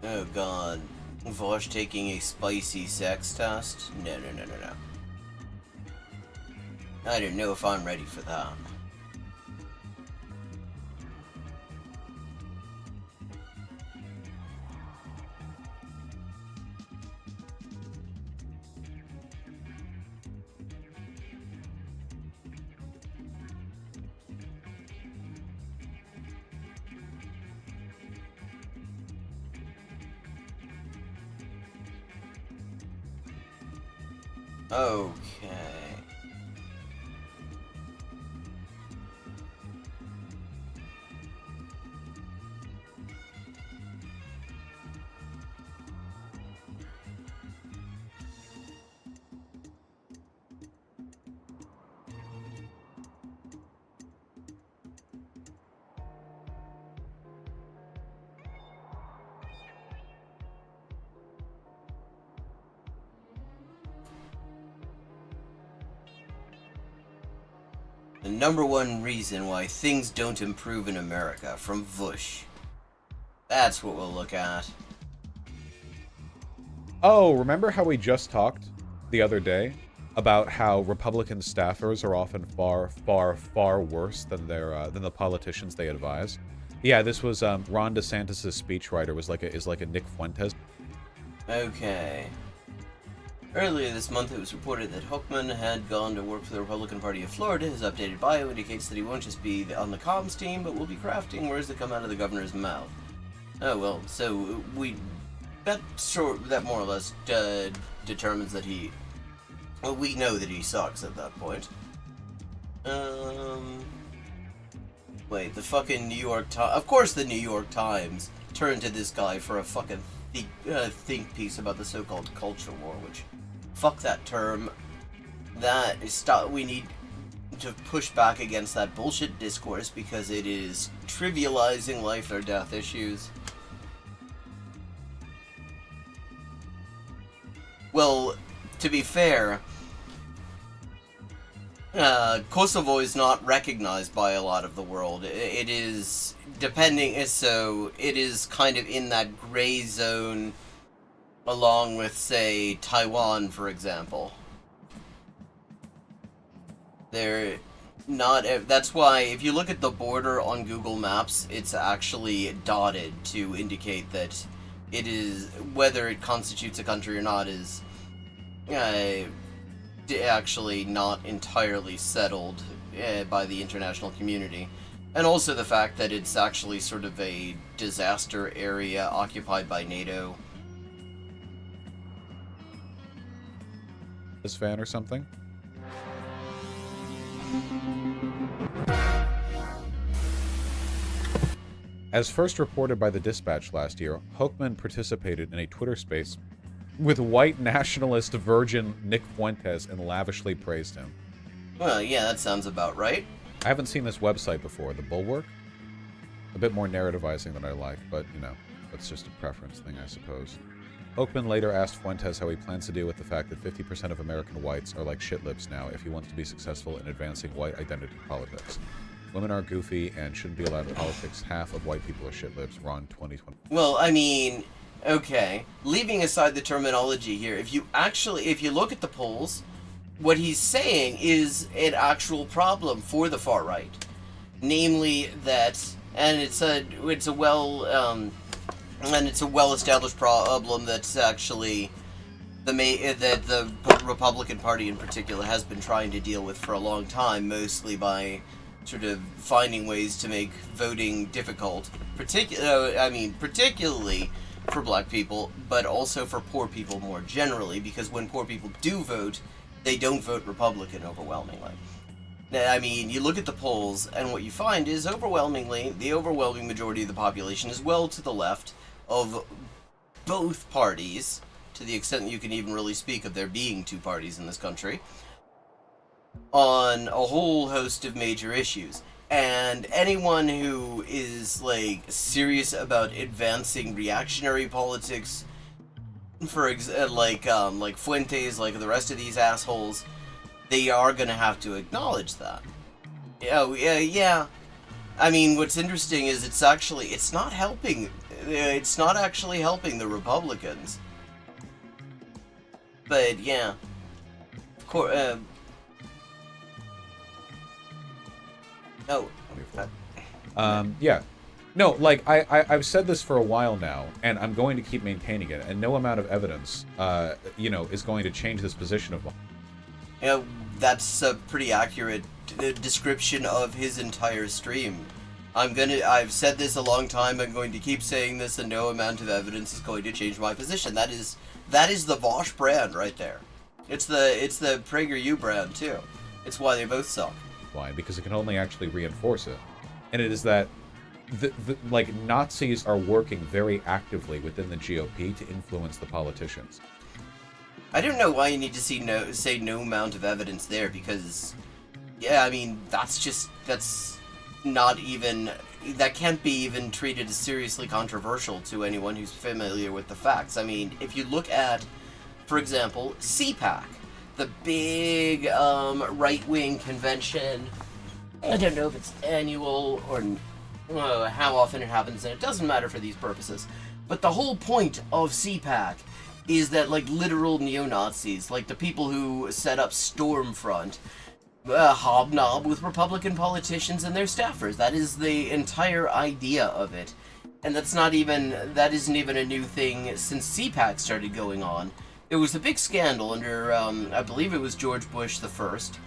Oh god. Vosh taking a spicy sex test? No. I don't know if I'm ready for that. Okay. The number one reason why things don't improve in America, from Vush. That's what we'll look at. Oh, remember how we just talked the other day about how Republican staffers are often far, far, far worse than than the politicians they advise? Yeah, this was Ron DeSantis' speechwriter is like a Nick Fuentes. Okay. Earlier this month, it was reported that Hochman had gone to work for the Republican Party of Florida. His updated bio indicates that he won't just be on the comms team, but will be crafting words that come out of the governor's mouth. Oh well, so that more or less determines that he. Well, we know that he sucks at that point. Wait, the fucking New York Times. Of course, the New York Times turned to this guy for a fucking think piece about the so-called culture war, which. Fuck that term. That is we need to push back against that bullshit discourse because it is trivializing life or death issues. Well, to be fair, Kosovo is not recognized by a lot of the world. It is so it is kind of in that gray zone. Along with, say, Taiwan, for example. They're not... That's why, if you look at the border on Google Maps, it's actually dotted to indicate that it is... Whether it constitutes a country or not is... actually not entirely settled by the international community. And also the fact that it's actually sort of a disaster area occupied by NATO. Fan or something. As first reported by the Dispatch last year, Hochman participated in a Twitter space with white nationalist virgin Nick Fuentes and lavishly praised him. Well, yeah, that sounds about right. I haven't seen this website before, The Bulwark. A bit more narrativizing than I like, but, you know, that's just a preference thing, I suppose. Hochman later asked Fuentes how he plans to deal with the fact that 50% of American whites are like shitlips now if he wants to be successful in advancing white identity politics. Women are goofy and shouldn't be allowed in politics. Half of white people are shitlips. Ron 2020. Well, I mean, okay. Leaving aside the terminology here, if you look at the polls, what he's saying is an actual problem for the far right. Namely that, and it's a well-established problem that's actually that the Republican Party in particular has been trying to deal with for a long time, mostly by sort of finding ways to make voting difficult, particularly for black people, but also for poor people more generally, because when poor people do vote, they don't vote Republican overwhelmingly. I mean, you look at the polls, and what you find is the overwhelming majority of the population is well to the left of both parties, to the extent that you can even really speak of there being two parties in this country, on a whole host of major issues. And anyone who is, like, serious about advancing reactionary politics, like Fuentes, like the rest of these assholes, they are gonna have to acknowledge that. Yeah. I mean, what's interesting is it's not helping. It's not actually helping the Republicans. But yeah, of course. Yeah. No, like, I've said this for a while now, and I'm going to keep maintaining it, and no amount of evidence, is going to change this position of mine. Yeah, that's a pretty accurate description of his entire stream. I've said this a long time, I'm going to keep saying this, and no amount of evidence is going to change my position. That is the Vosh brand right there. It's the PragerU brand too. It's why they both suck. Why? Because it can only actually reinforce it. And it is that like Nazis are working very actively within the GOP to influence the politicians. I don't know why you need to say no amount of evidence there, because yeah, I mean that's not even, that can't be even treated as seriously controversial to anyone who's familiar with the facts. I mean, if you look at, for example, CPAC, the big right-wing convention, I don't know if it's annual or how often it happens, and it doesn't matter for these purposes, but the whole point of CPAC is that, like, literal neo-Nazis, like the people who set up Stormfront, hobnob with Republican politicians and their staffers. That is the entire idea of it. And that isn't even a new thing since CPAC started going on. There was a big scandal under, I believe it was George Bush the First,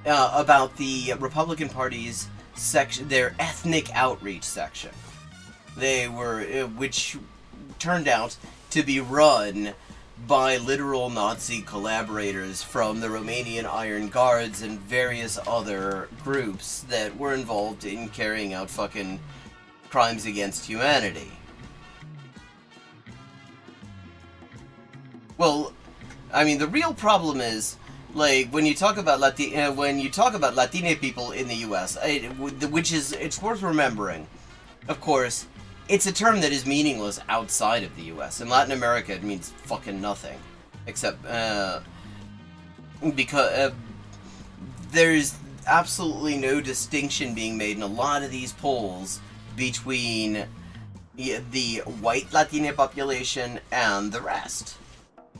about the Republican Party's their ethnic outreach section. Which turned out to be run by literal Nazi collaborators from the Romanian Iron Guards and various other groups that were involved in carrying out fucking crimes against humanity. Well, I mean, the real problem is, like, when you talk about Latino people in the U.S., it's worth remembering, of course, it's a term that is meaningless outside of the U.S. In Latin America, it means fucking nothing, except because there's absolutely no distinction being made in a lot of these polls between the white Latino population and the rest.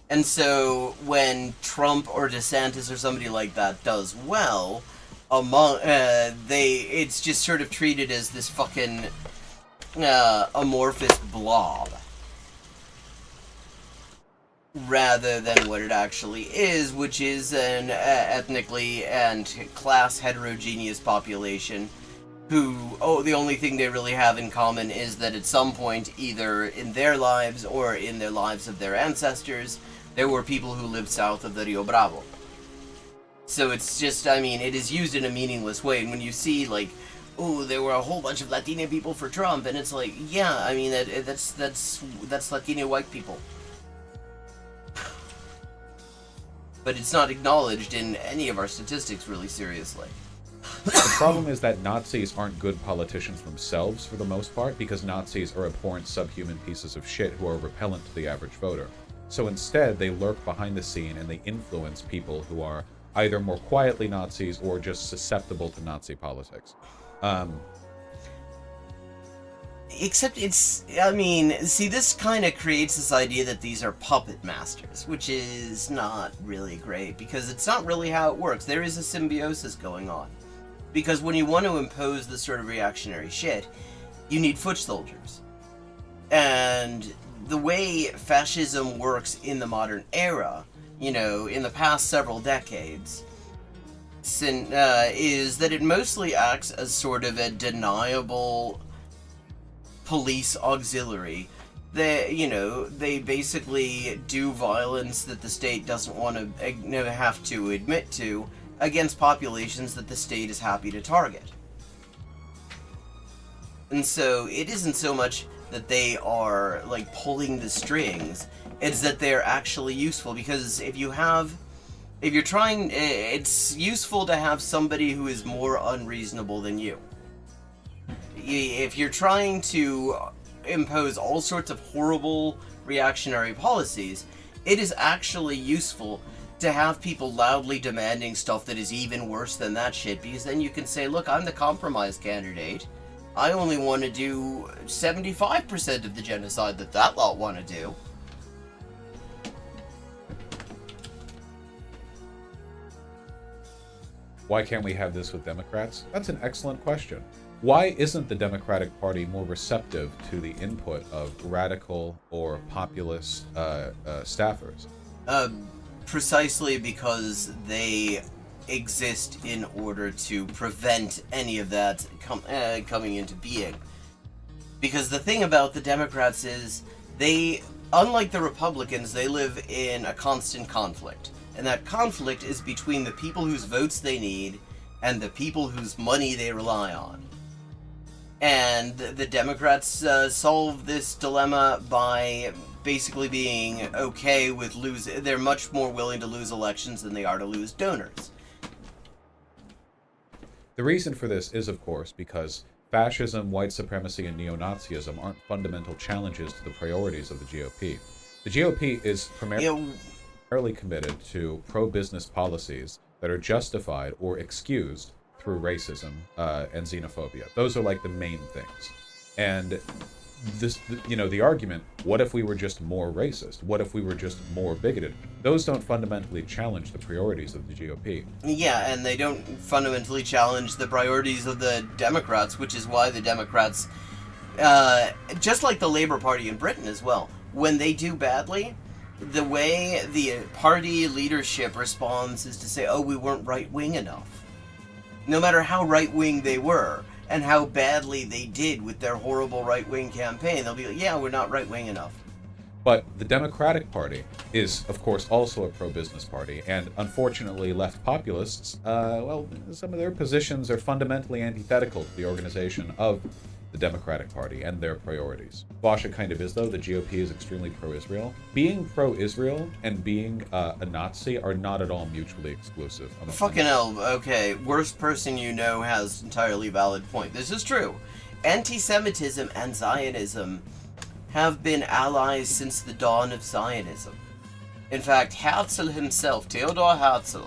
And so when Trump or DeSantis or somebody like that does well, it's just sort of treated as this fucking amorphous blob, rather than what it actually is, which is an ethnically and class heterogeneous population who, the only thing they really have in common is that at some point, either in their lives or in their lives of their ancestors, there were people who lived south of the Rio Bravo. So it's just, I mean, it is used in a meaningless way, and when you see, like, oh, there were a whole bunch of Latino people for Trump, and it's like, yeah, I mean, that's Latino white people. But it's not acknowledged in any of our statistics really seriously. The problem is that Nazis aren't good politicians themselves for the most part, because Nazis are abhorrent subhuman pieces of shit who are repellent to the average voter. So instead, they lurk behind the scene and they influence people who are either more quietly Nazis or just susceptible to Nazi politics. Except it's, I mean, see, this kind of creates this idea that these are puppet masters, which is not really great, because it's not really how it works. There is a symbiosis going on. Because when you want to impose this sort of reactionary shit, you need foot soldiers. And the way fascism works in the modern era, you know, in the past several decades, is that it mostly acts as sort of a deniable police auxiliary. They basically do violence that the state doesn't want to have to admit to against populations that the state is happy to target. And so it isn't so much that they are, like, pulling the strings, it's that they're actually useful, because if you're trying, it's useful to have somebody who is more unreasonable than you. If you're trying to impose all sorts of horrible reactionary policies, it is actually useful to have people loudly demanding stuff that is even worse than that shit, because then you can say, look, I'm the compromise candidate. I only want to do 75% of the genocide that lot want to do. Why can't we have this with Democrats? That's an excellent question. Why isn't the Democratic Party more receptive to the input of radical or populist staffers? Precisely because they exist in order to prevent any of that coming into being. Because the thing about the Democrats is they unlike the Republicans, they live in a constant conflict. And that conflict is between the people whose votes they need and the people whose money they rely on. And the Democrats solve this dilemma by basically being okay with losing. They're much more willing to lose elections than they are to lose donors. The reason for this is, of course, because fascism, white supremacy, and neo-Nazism aren't fundamental challenges to the priorities of the GOP. The GOP is primarily committed to pro-business policies that are justified or excused through racism and xenophobia. Those are like the main things. And this, the argument, what if we were just more racist? What if we were just more bigoted? Those don't fundamentally challenge the priorities of the GOP. Yeah, and they don't fundamentally challenge the priorities of the Democrats, which is why the Democrats, just like the Labour Party in Britain as well, when they do badly, the way the party leadership responds is to say, oh, we weren't right-wing enough. No matter how right-wing they were, and how badly they did with their horrible right-wing campaign, they'll be like, yeah, we're not right-wing enough. But the Democratic Party is, of course, also a pro-business party, and unfortunately left populists, some of their positions are fundamentally antithetical to the organization of the Democratic Party and their priorities. Bosh, it kind of is, though. The GOP is extremely pro-Israel. Being pro-Israel and being a Nazi are not at all mutually exclusive. Fucking hell, okay. Worst person you know has entirely valid point. This is true. Anti-Semitism and Zionism have been allies since the dawn of Zionism. In fact, Herzl himself, Theodor Herzl,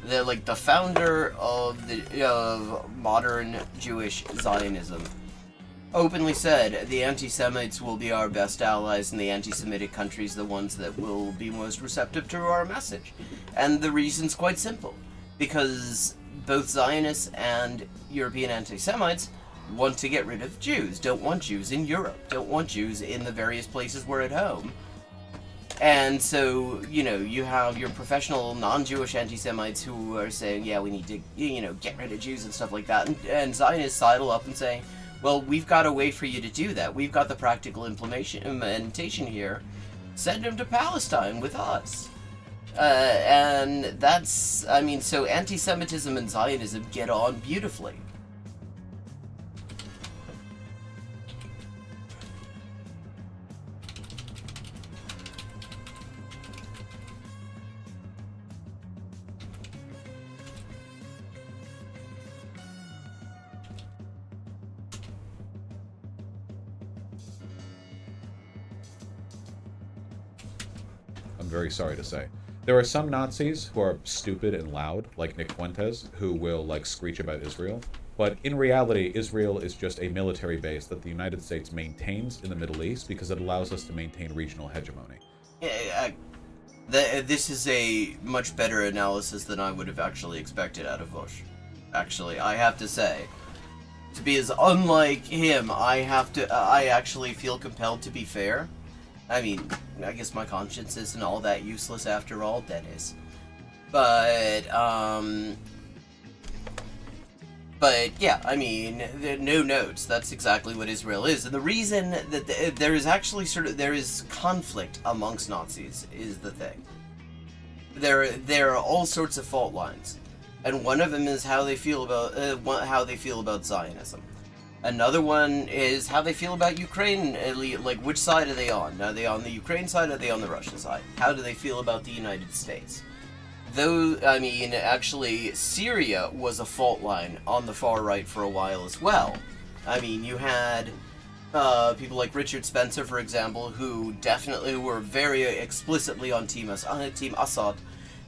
the founder of modern Jewish Zionism, openly said the anti-Semites will be our best allies and the anti-Semitic countries the ones that will be most receptive to our message. And the reason's quite simple. Because both Zionists and European anti-Semites want to get rid of Jews, don't want Jews in Europe, don't want Jews in the various places we're at home. And so, you have your professional non-Jewish anti-Semites who are saying, yeah, we need to, get rid of Jews and stuff like that. And Zionists sidle up and say, well, we've got a way for you to do that. We've got the practical implementation here. Send them to Palestine with us. And that's, so anti-Semitism and Zionism get on beautifully. I'm very sorry to say. There are some Nazis who are stupid and loud, like Nick Fuentes, who will, screech about Israel. But in reality, Israel is just a military base that the United States maintains in the Middle East because it allows us to maintain regional hegemony. This is a much better analysis than I would have actually expected out of Bush. Actually, I have to say. To be as unlike him, I actually feel compelled to be fair. I guess my conscience isn't all that useless after all, Dennis. But yeah, no notes. That's exactly what Israel is. And the reason that there is actually there is conflict amongst Nazis is the thing. There are all sorts of fault lines. And one of them is how they feel about Zionism. Another one is how they feel about Ukraine, which side are they on? Are they on the Ukraine side or are they on the Russian side? How do they feel about the United States? Though, actually, Syria was a fault line on the far right for a while as well. You had people like Richard Spencer, for example, who definitely were very explicitly on Team Assad.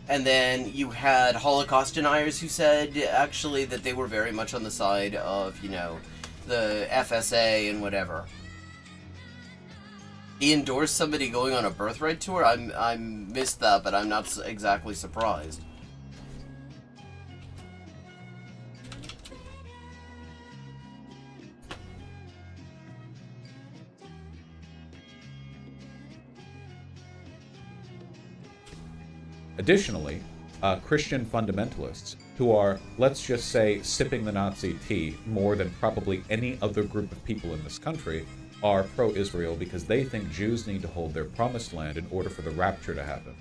And then you had Holocaust deniers who said, actually, that they were very much on the side of, the FSA and whatever. He endorsed somebody going on a birthright tour? I missed that, but I'm not exactly surprised. Additionally, Christian fundamentalists, who are, let's just say, sipping the Nazi tea more than probably any other group of people in this country, are pro-Israel because they think Jews need to hold their promised land in order for the rapture to happen.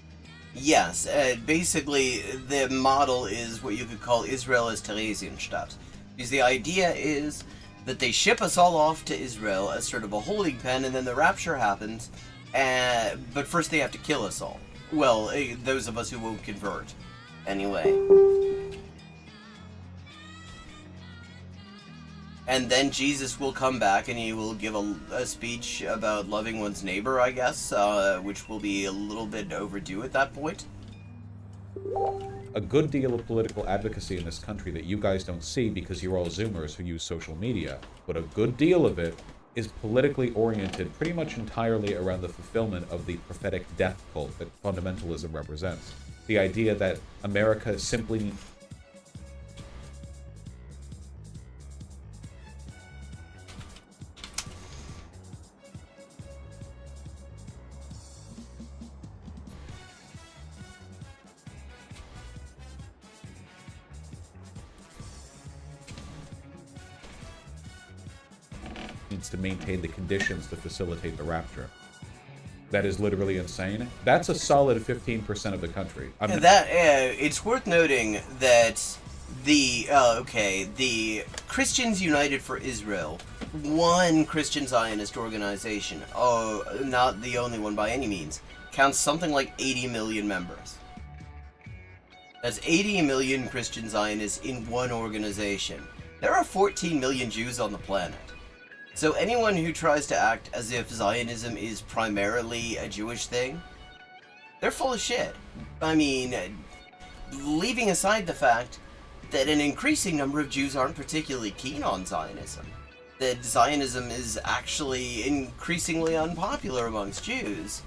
Yes, basically the model is what you could call Israel as Theresienstadt. Because the idea is that they ship us all off to Israel as sort of a holding pen, and then the rapture happens, but first they have to kill us all. Well, those of us who won't convert. Anyway. And then Jesus will come back and he will give a speech about loving one's neighbor, I guess, which will be a little bit overdue at that point. A good deal of political advocacy in this country that you guys don't see because you're all Zoomers who use social media, but a good deal of it is politically oriented pretty much entirely around the fulfillment of the prophetic death cult that fundamentalism represents. The idea that America simply needs to maintain the conditions to facilitate the rapture. That is literally insane. That's a solid 15% of the country. It's worth noting that the Christians United for Israel, one Christian Zionist organization, not the only one by any means, counts something like 80 million members. That's 80 million Christian Zionists in one organization. There are 14 million Jews on the planet. So anyone who tries to act as if Zionism is primarily a Jewish thing, they're full of shit. I mean, leaving aside the fact that an increasing number of Jews aren't particularly keen on Zionism, that Zionism is actually increasingly unpopular amongst Jews,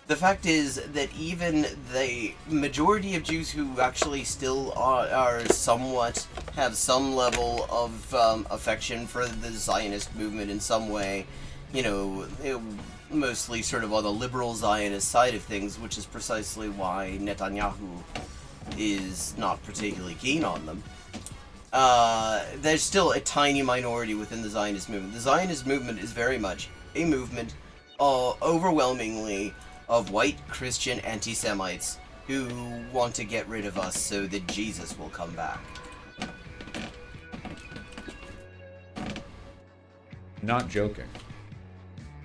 the fact is that even the majority of Jews who actually still are somewhat, have some level of affection for the Zionist movement in some way, mostly sort of on the liberal Zionist side of things, which is precisely why Netanyahu is not particularly keen on them. There's still a tiny minority within the Zionist movement. The Zionist movement is very much a movement, overwhelmingly, of white Christian anti-Semites who want to get rid of us so that Jesus will come back. Not joking.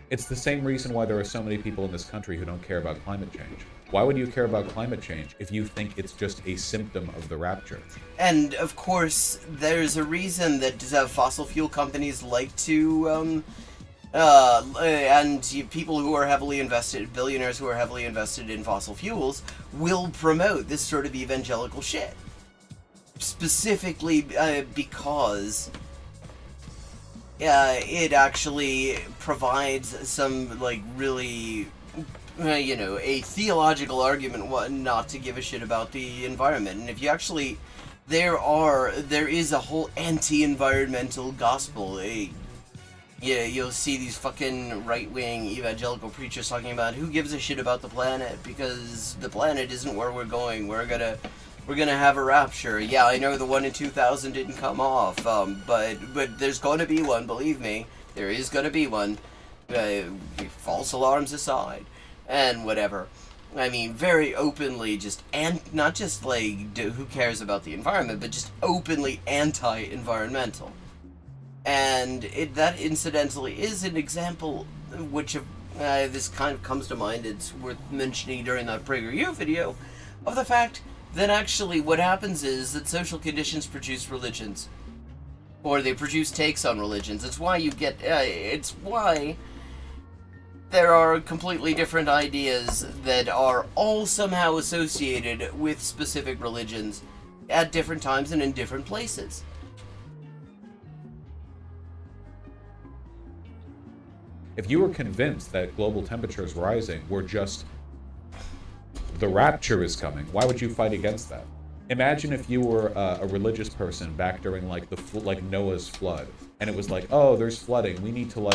It's the same reason why there are so many people in this country who don't care about climate change. Why would you care about climate change if you think it's just a symptom of the rapture? And, of course, there's a reason that fossil fuel companies like to, and people who are heavily invested, billionaires who are heavily invested in fossil fuels, will promote this sort of evangelical shit. Specifically because it actually provides some, really, a theological argument not to give a shit about the environment. And if you actually, there is a whole anti-environmental gospel. You'll see these fucking right-wing evangelical preachers talking about who gives a shit about the planet because the planet isn't where we're going. We're gonna have a rapture. Yeah, I know the one in 2000 didn't come off, but there's gonna be one. Believe me, there is gonna be one. False alarms aside, and whatever. I mean, very openly, not just who cares about the environment, but just openly anti-environmental. And that incidentally is an example which this kind of comes to mind. It's worth mentioning during that PragerU video of the fact that actually what happens is that social conditions produce religions, or they produce takes on religions. It's why you get it's why there are completely different ideas that are all somehow associated with specific religions at different times and in different places. If you were convinced that global temperatures rising were just the rapture is coming, why would you fight against that? Imagine if you were a religious person back during Noah's flood, and it was oh, there's flooding, we need to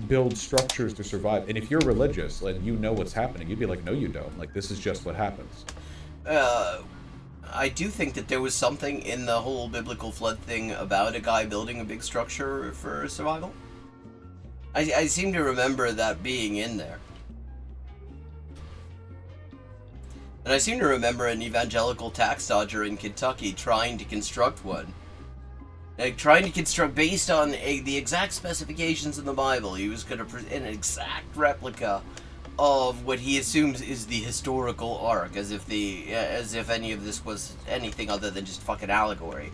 build structures to survive. And if you're religious and you know what's happening, you'd be like, no, you don't. This is just what happens. I do think that there was something in the whole biblical flood thing about a guy building a big structure for survival. I seem to remember that being in there. And I seem to remember an evangelical tax dodger in Kentucky trying to construct one. Like, trying to construct based on the exact specifications in the Bible. He was going to present an exact replica of what he assumes is the historical ark, as if any of this was anything other than just fucking allegory.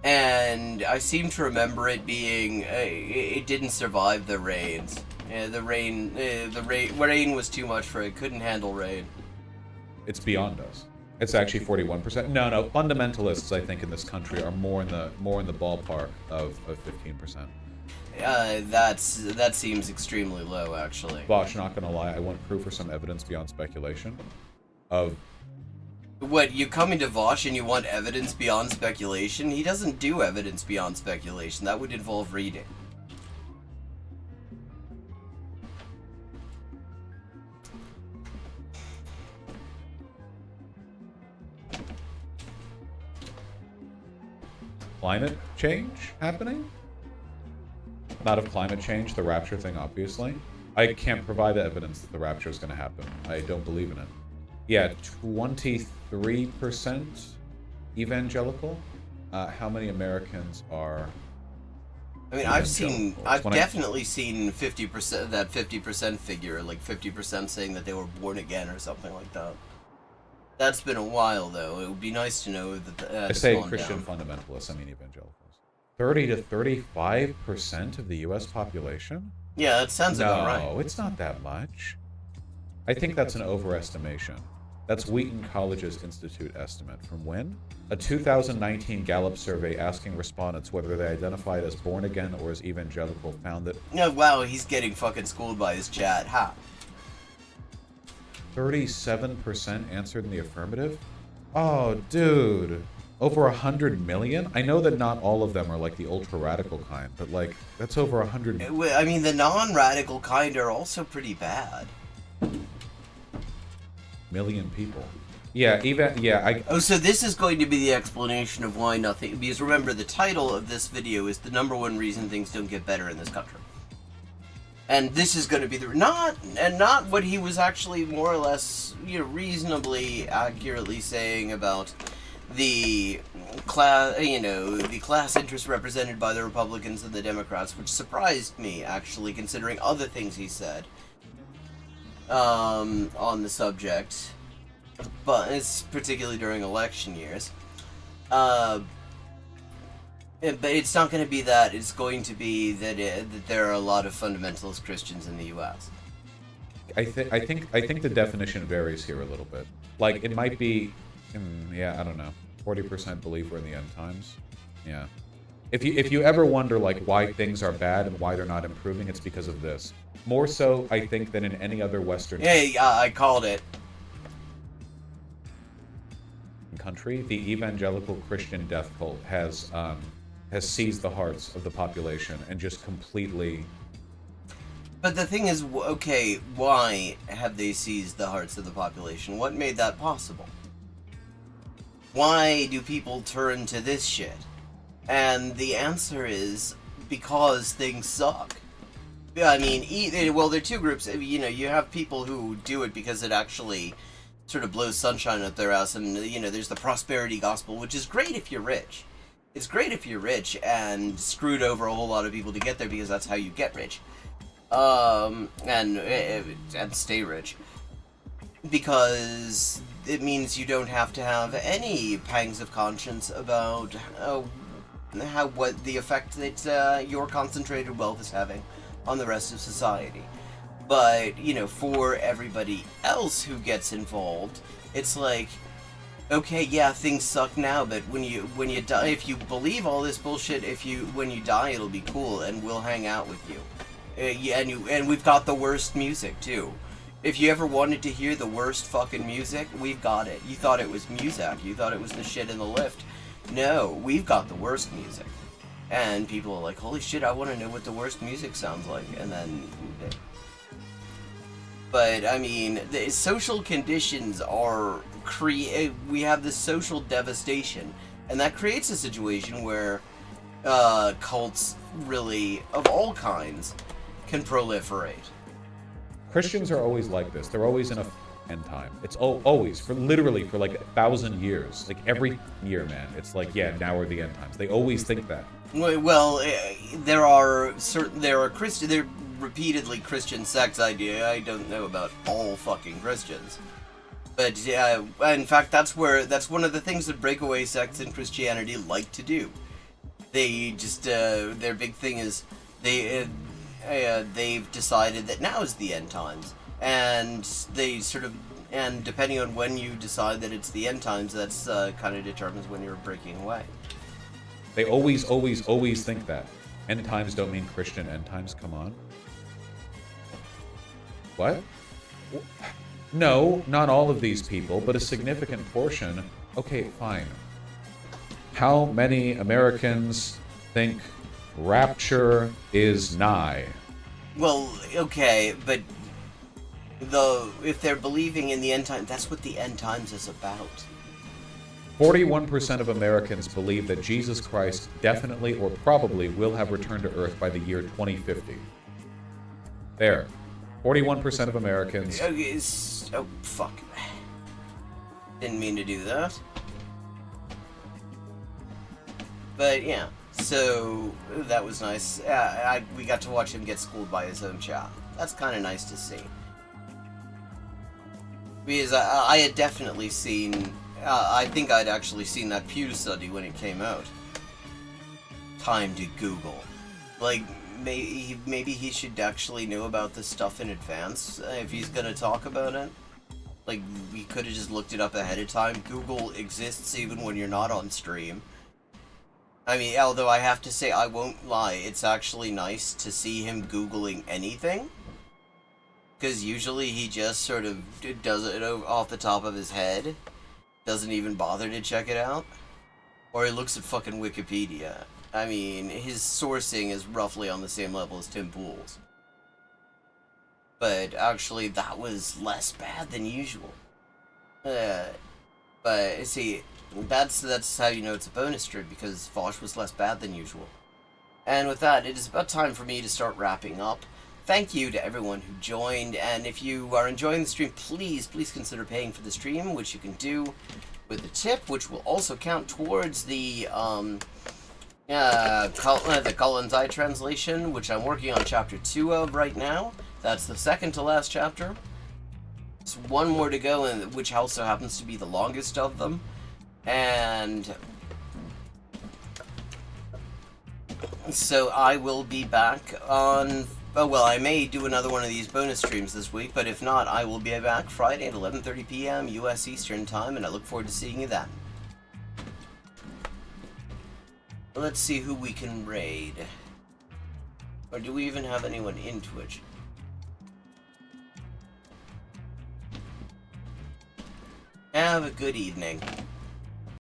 And I seem to remember it being it didn't survive the rains. The rain was too much for it. Couldn't handle rain. It's beyond us. It's actually 41%. No, fundamentalists, I think, in this country are more in the ballpark of 15%. That seems extremely low, actually. Bosh, not gonna lie, I want proof or some evidence beyond speculation of... What, you come into Vosh and you want evidence beyond speculation? He doesn't do evidence beyond speculation. That would involve reading. Climate change happening? Not of climate change, the rapture thing, obviously. I can't provide the evidence that the rapture is going to happen. I don't believe in it. Yeah, 23% evangelical. How many Americans are... I mean, I've definitely seen 50%, that 50% figure, like 50% saying that they were born again or something like that. That's been a while, though. It would be nice to know that. I say Christian fundamentalists, I mean evangelicals. 30 to 35% of the U.S. population? Yeah, that sounds about right. No, it's not that much. I think that's an overestimation. That's Wheaton College's Institute estimate. From when? A 2019 Gallup survey asking respondents whether they identified as born again or as evangelical found that... Oh, wow, he's getting fucking schooled by his chat. Ha. 37% answered in the affirmative? Oh, dude. Over 100 million? I know that not all of them are like the ultra-radical kind, but like, that's over 100 million. I mean, the non-radical kind are also pretty bad. Million people. Yeah, even, yeah, Oh, so this is going to be the explanation of why nothing... Because remember, the title of this video is the #1 reason things don't get better in this country. And this is going to be the... Not what he was actually more or less, reasonably accurately saying about the class, the class interest represented by the Republicans and the Democrats, which surprised me, actually, considering other things he said on the subject, but it's particularly during election years. But it's not going to be that. It's going to be that there are a lot of fundamentalist Christians in the U.S. I think the definition varies here a little bit. Like, it might be, yeah, I don't know, 40% believer in the end times. Yeah. If you ever wonder like why things are bad and why they're not improving, it's because of this. More so, I think, than in any other Western. Hey, I called it. Country, the evangelical Christian death cult has seized the hearts of the population and just completely... But the thing is, okay, why have they seized the hearts of the population? What made that possible? Why do people turn to this shit? And the answer is, because things suck. I mean, well, there are two groups. You have people who do it because it actually sort of blows sunshine up their ass, and, there's the prosperity gospel, which is great if you're rich. It's great if you're rich and screwed over a whole lot of people to get there, because that's how you get rich. And stay rich. Because it means you don't have to have any pangs of conscience about what the effect that your concentrated wealth is having on the rest of society. But, for everybody else who gets involved, it's like, okay, yeah, things suck now, but when you die, if you believe all this bullshit, when you die, it'll be cool, and we'll hang out with you. And we've got the worst music, too. If you ever wanted to hear the worst fucking music, we've got it. You thought it was Muzak. You thought it was the shit in the lift. No, we've got the worst music. And people are like, holy shit, I want to know what the worst music sounds like. And then... But, I mean, the social conditions are... we have this social devastation. And that creates a situation where... cults, really, of all kinds, can proliferate. Christians are always like this. They're always in a end time. It's always, for literally, for like 1,000 years. Like every year, man. It's like, yeah, now are the end times. They always think that. Well, there are repeatedly Christian sects. I don't know about all fucking Christians. But, in fact, that's one of the things that breakaway sects in Christianity like to do. They just, their big thing is, they've decided that now is the end times. And they sort of, and depending on when you decide that it's the end times, that's kind of determines when you're breaking away. They always think that. End times don't mean Christian end times, come on. What? No, not all of these people, but a significant portion. Okay, fine. How many Americans think rapture is nigh? Well, okay, but if they're believing in the end time, that's what the end times is about. 41% of Americans believe that Jesus Christ definitely or probably will have returned to Earth by the year 2050. There. 41% of Americans. Oh, fuck. Didn't mean to do that. But, yeah. So, that was nice. We got to watch him get schooled by his own chat. That's kind of nice to see. Because I had definitely seen... I think I'd actually seen that Pew study when it came out. Time to Google. Like, maybe he should actually know about this stuff in advance if he's gonna talk about it. Like, we could have just looked it up ahead of time. Google exists even when you're not on stream. I mean, although I have to say, I won't lie, it's actually nice to see him Googling anything. Because usually he just sort of does it off the top of his head. Doesn't even bother to check it out. Or he looks at fucking Wikipedia. I mean, his sourcing is roughly on the same level as Tim Pool's. But actually, that was less bad than usual. But, see, that's how you know it's a bonus stream, because Vosh was less bad than usual. And with that, it is about time for me to start wrapping up. Thank you to everyone who joined, and if you are enjoying the stream, please consider paying for the stream, which you can do with a tip, which will also count towards the Kollontai translation, which I'm working on chapter 2 of right now. That's the second to last chapter. There's one more to go, and which also happens to be the longest of them. And so I will be back on... Oh, well, I may do another one of these bonus streams this week, but if not, I will be back Friday at 11:30 p.m. U.S. Eastern Time, and I look forward to seeing you then. Let's see who we can raid. Or do we even have anyone in Twitch? Have a good evening.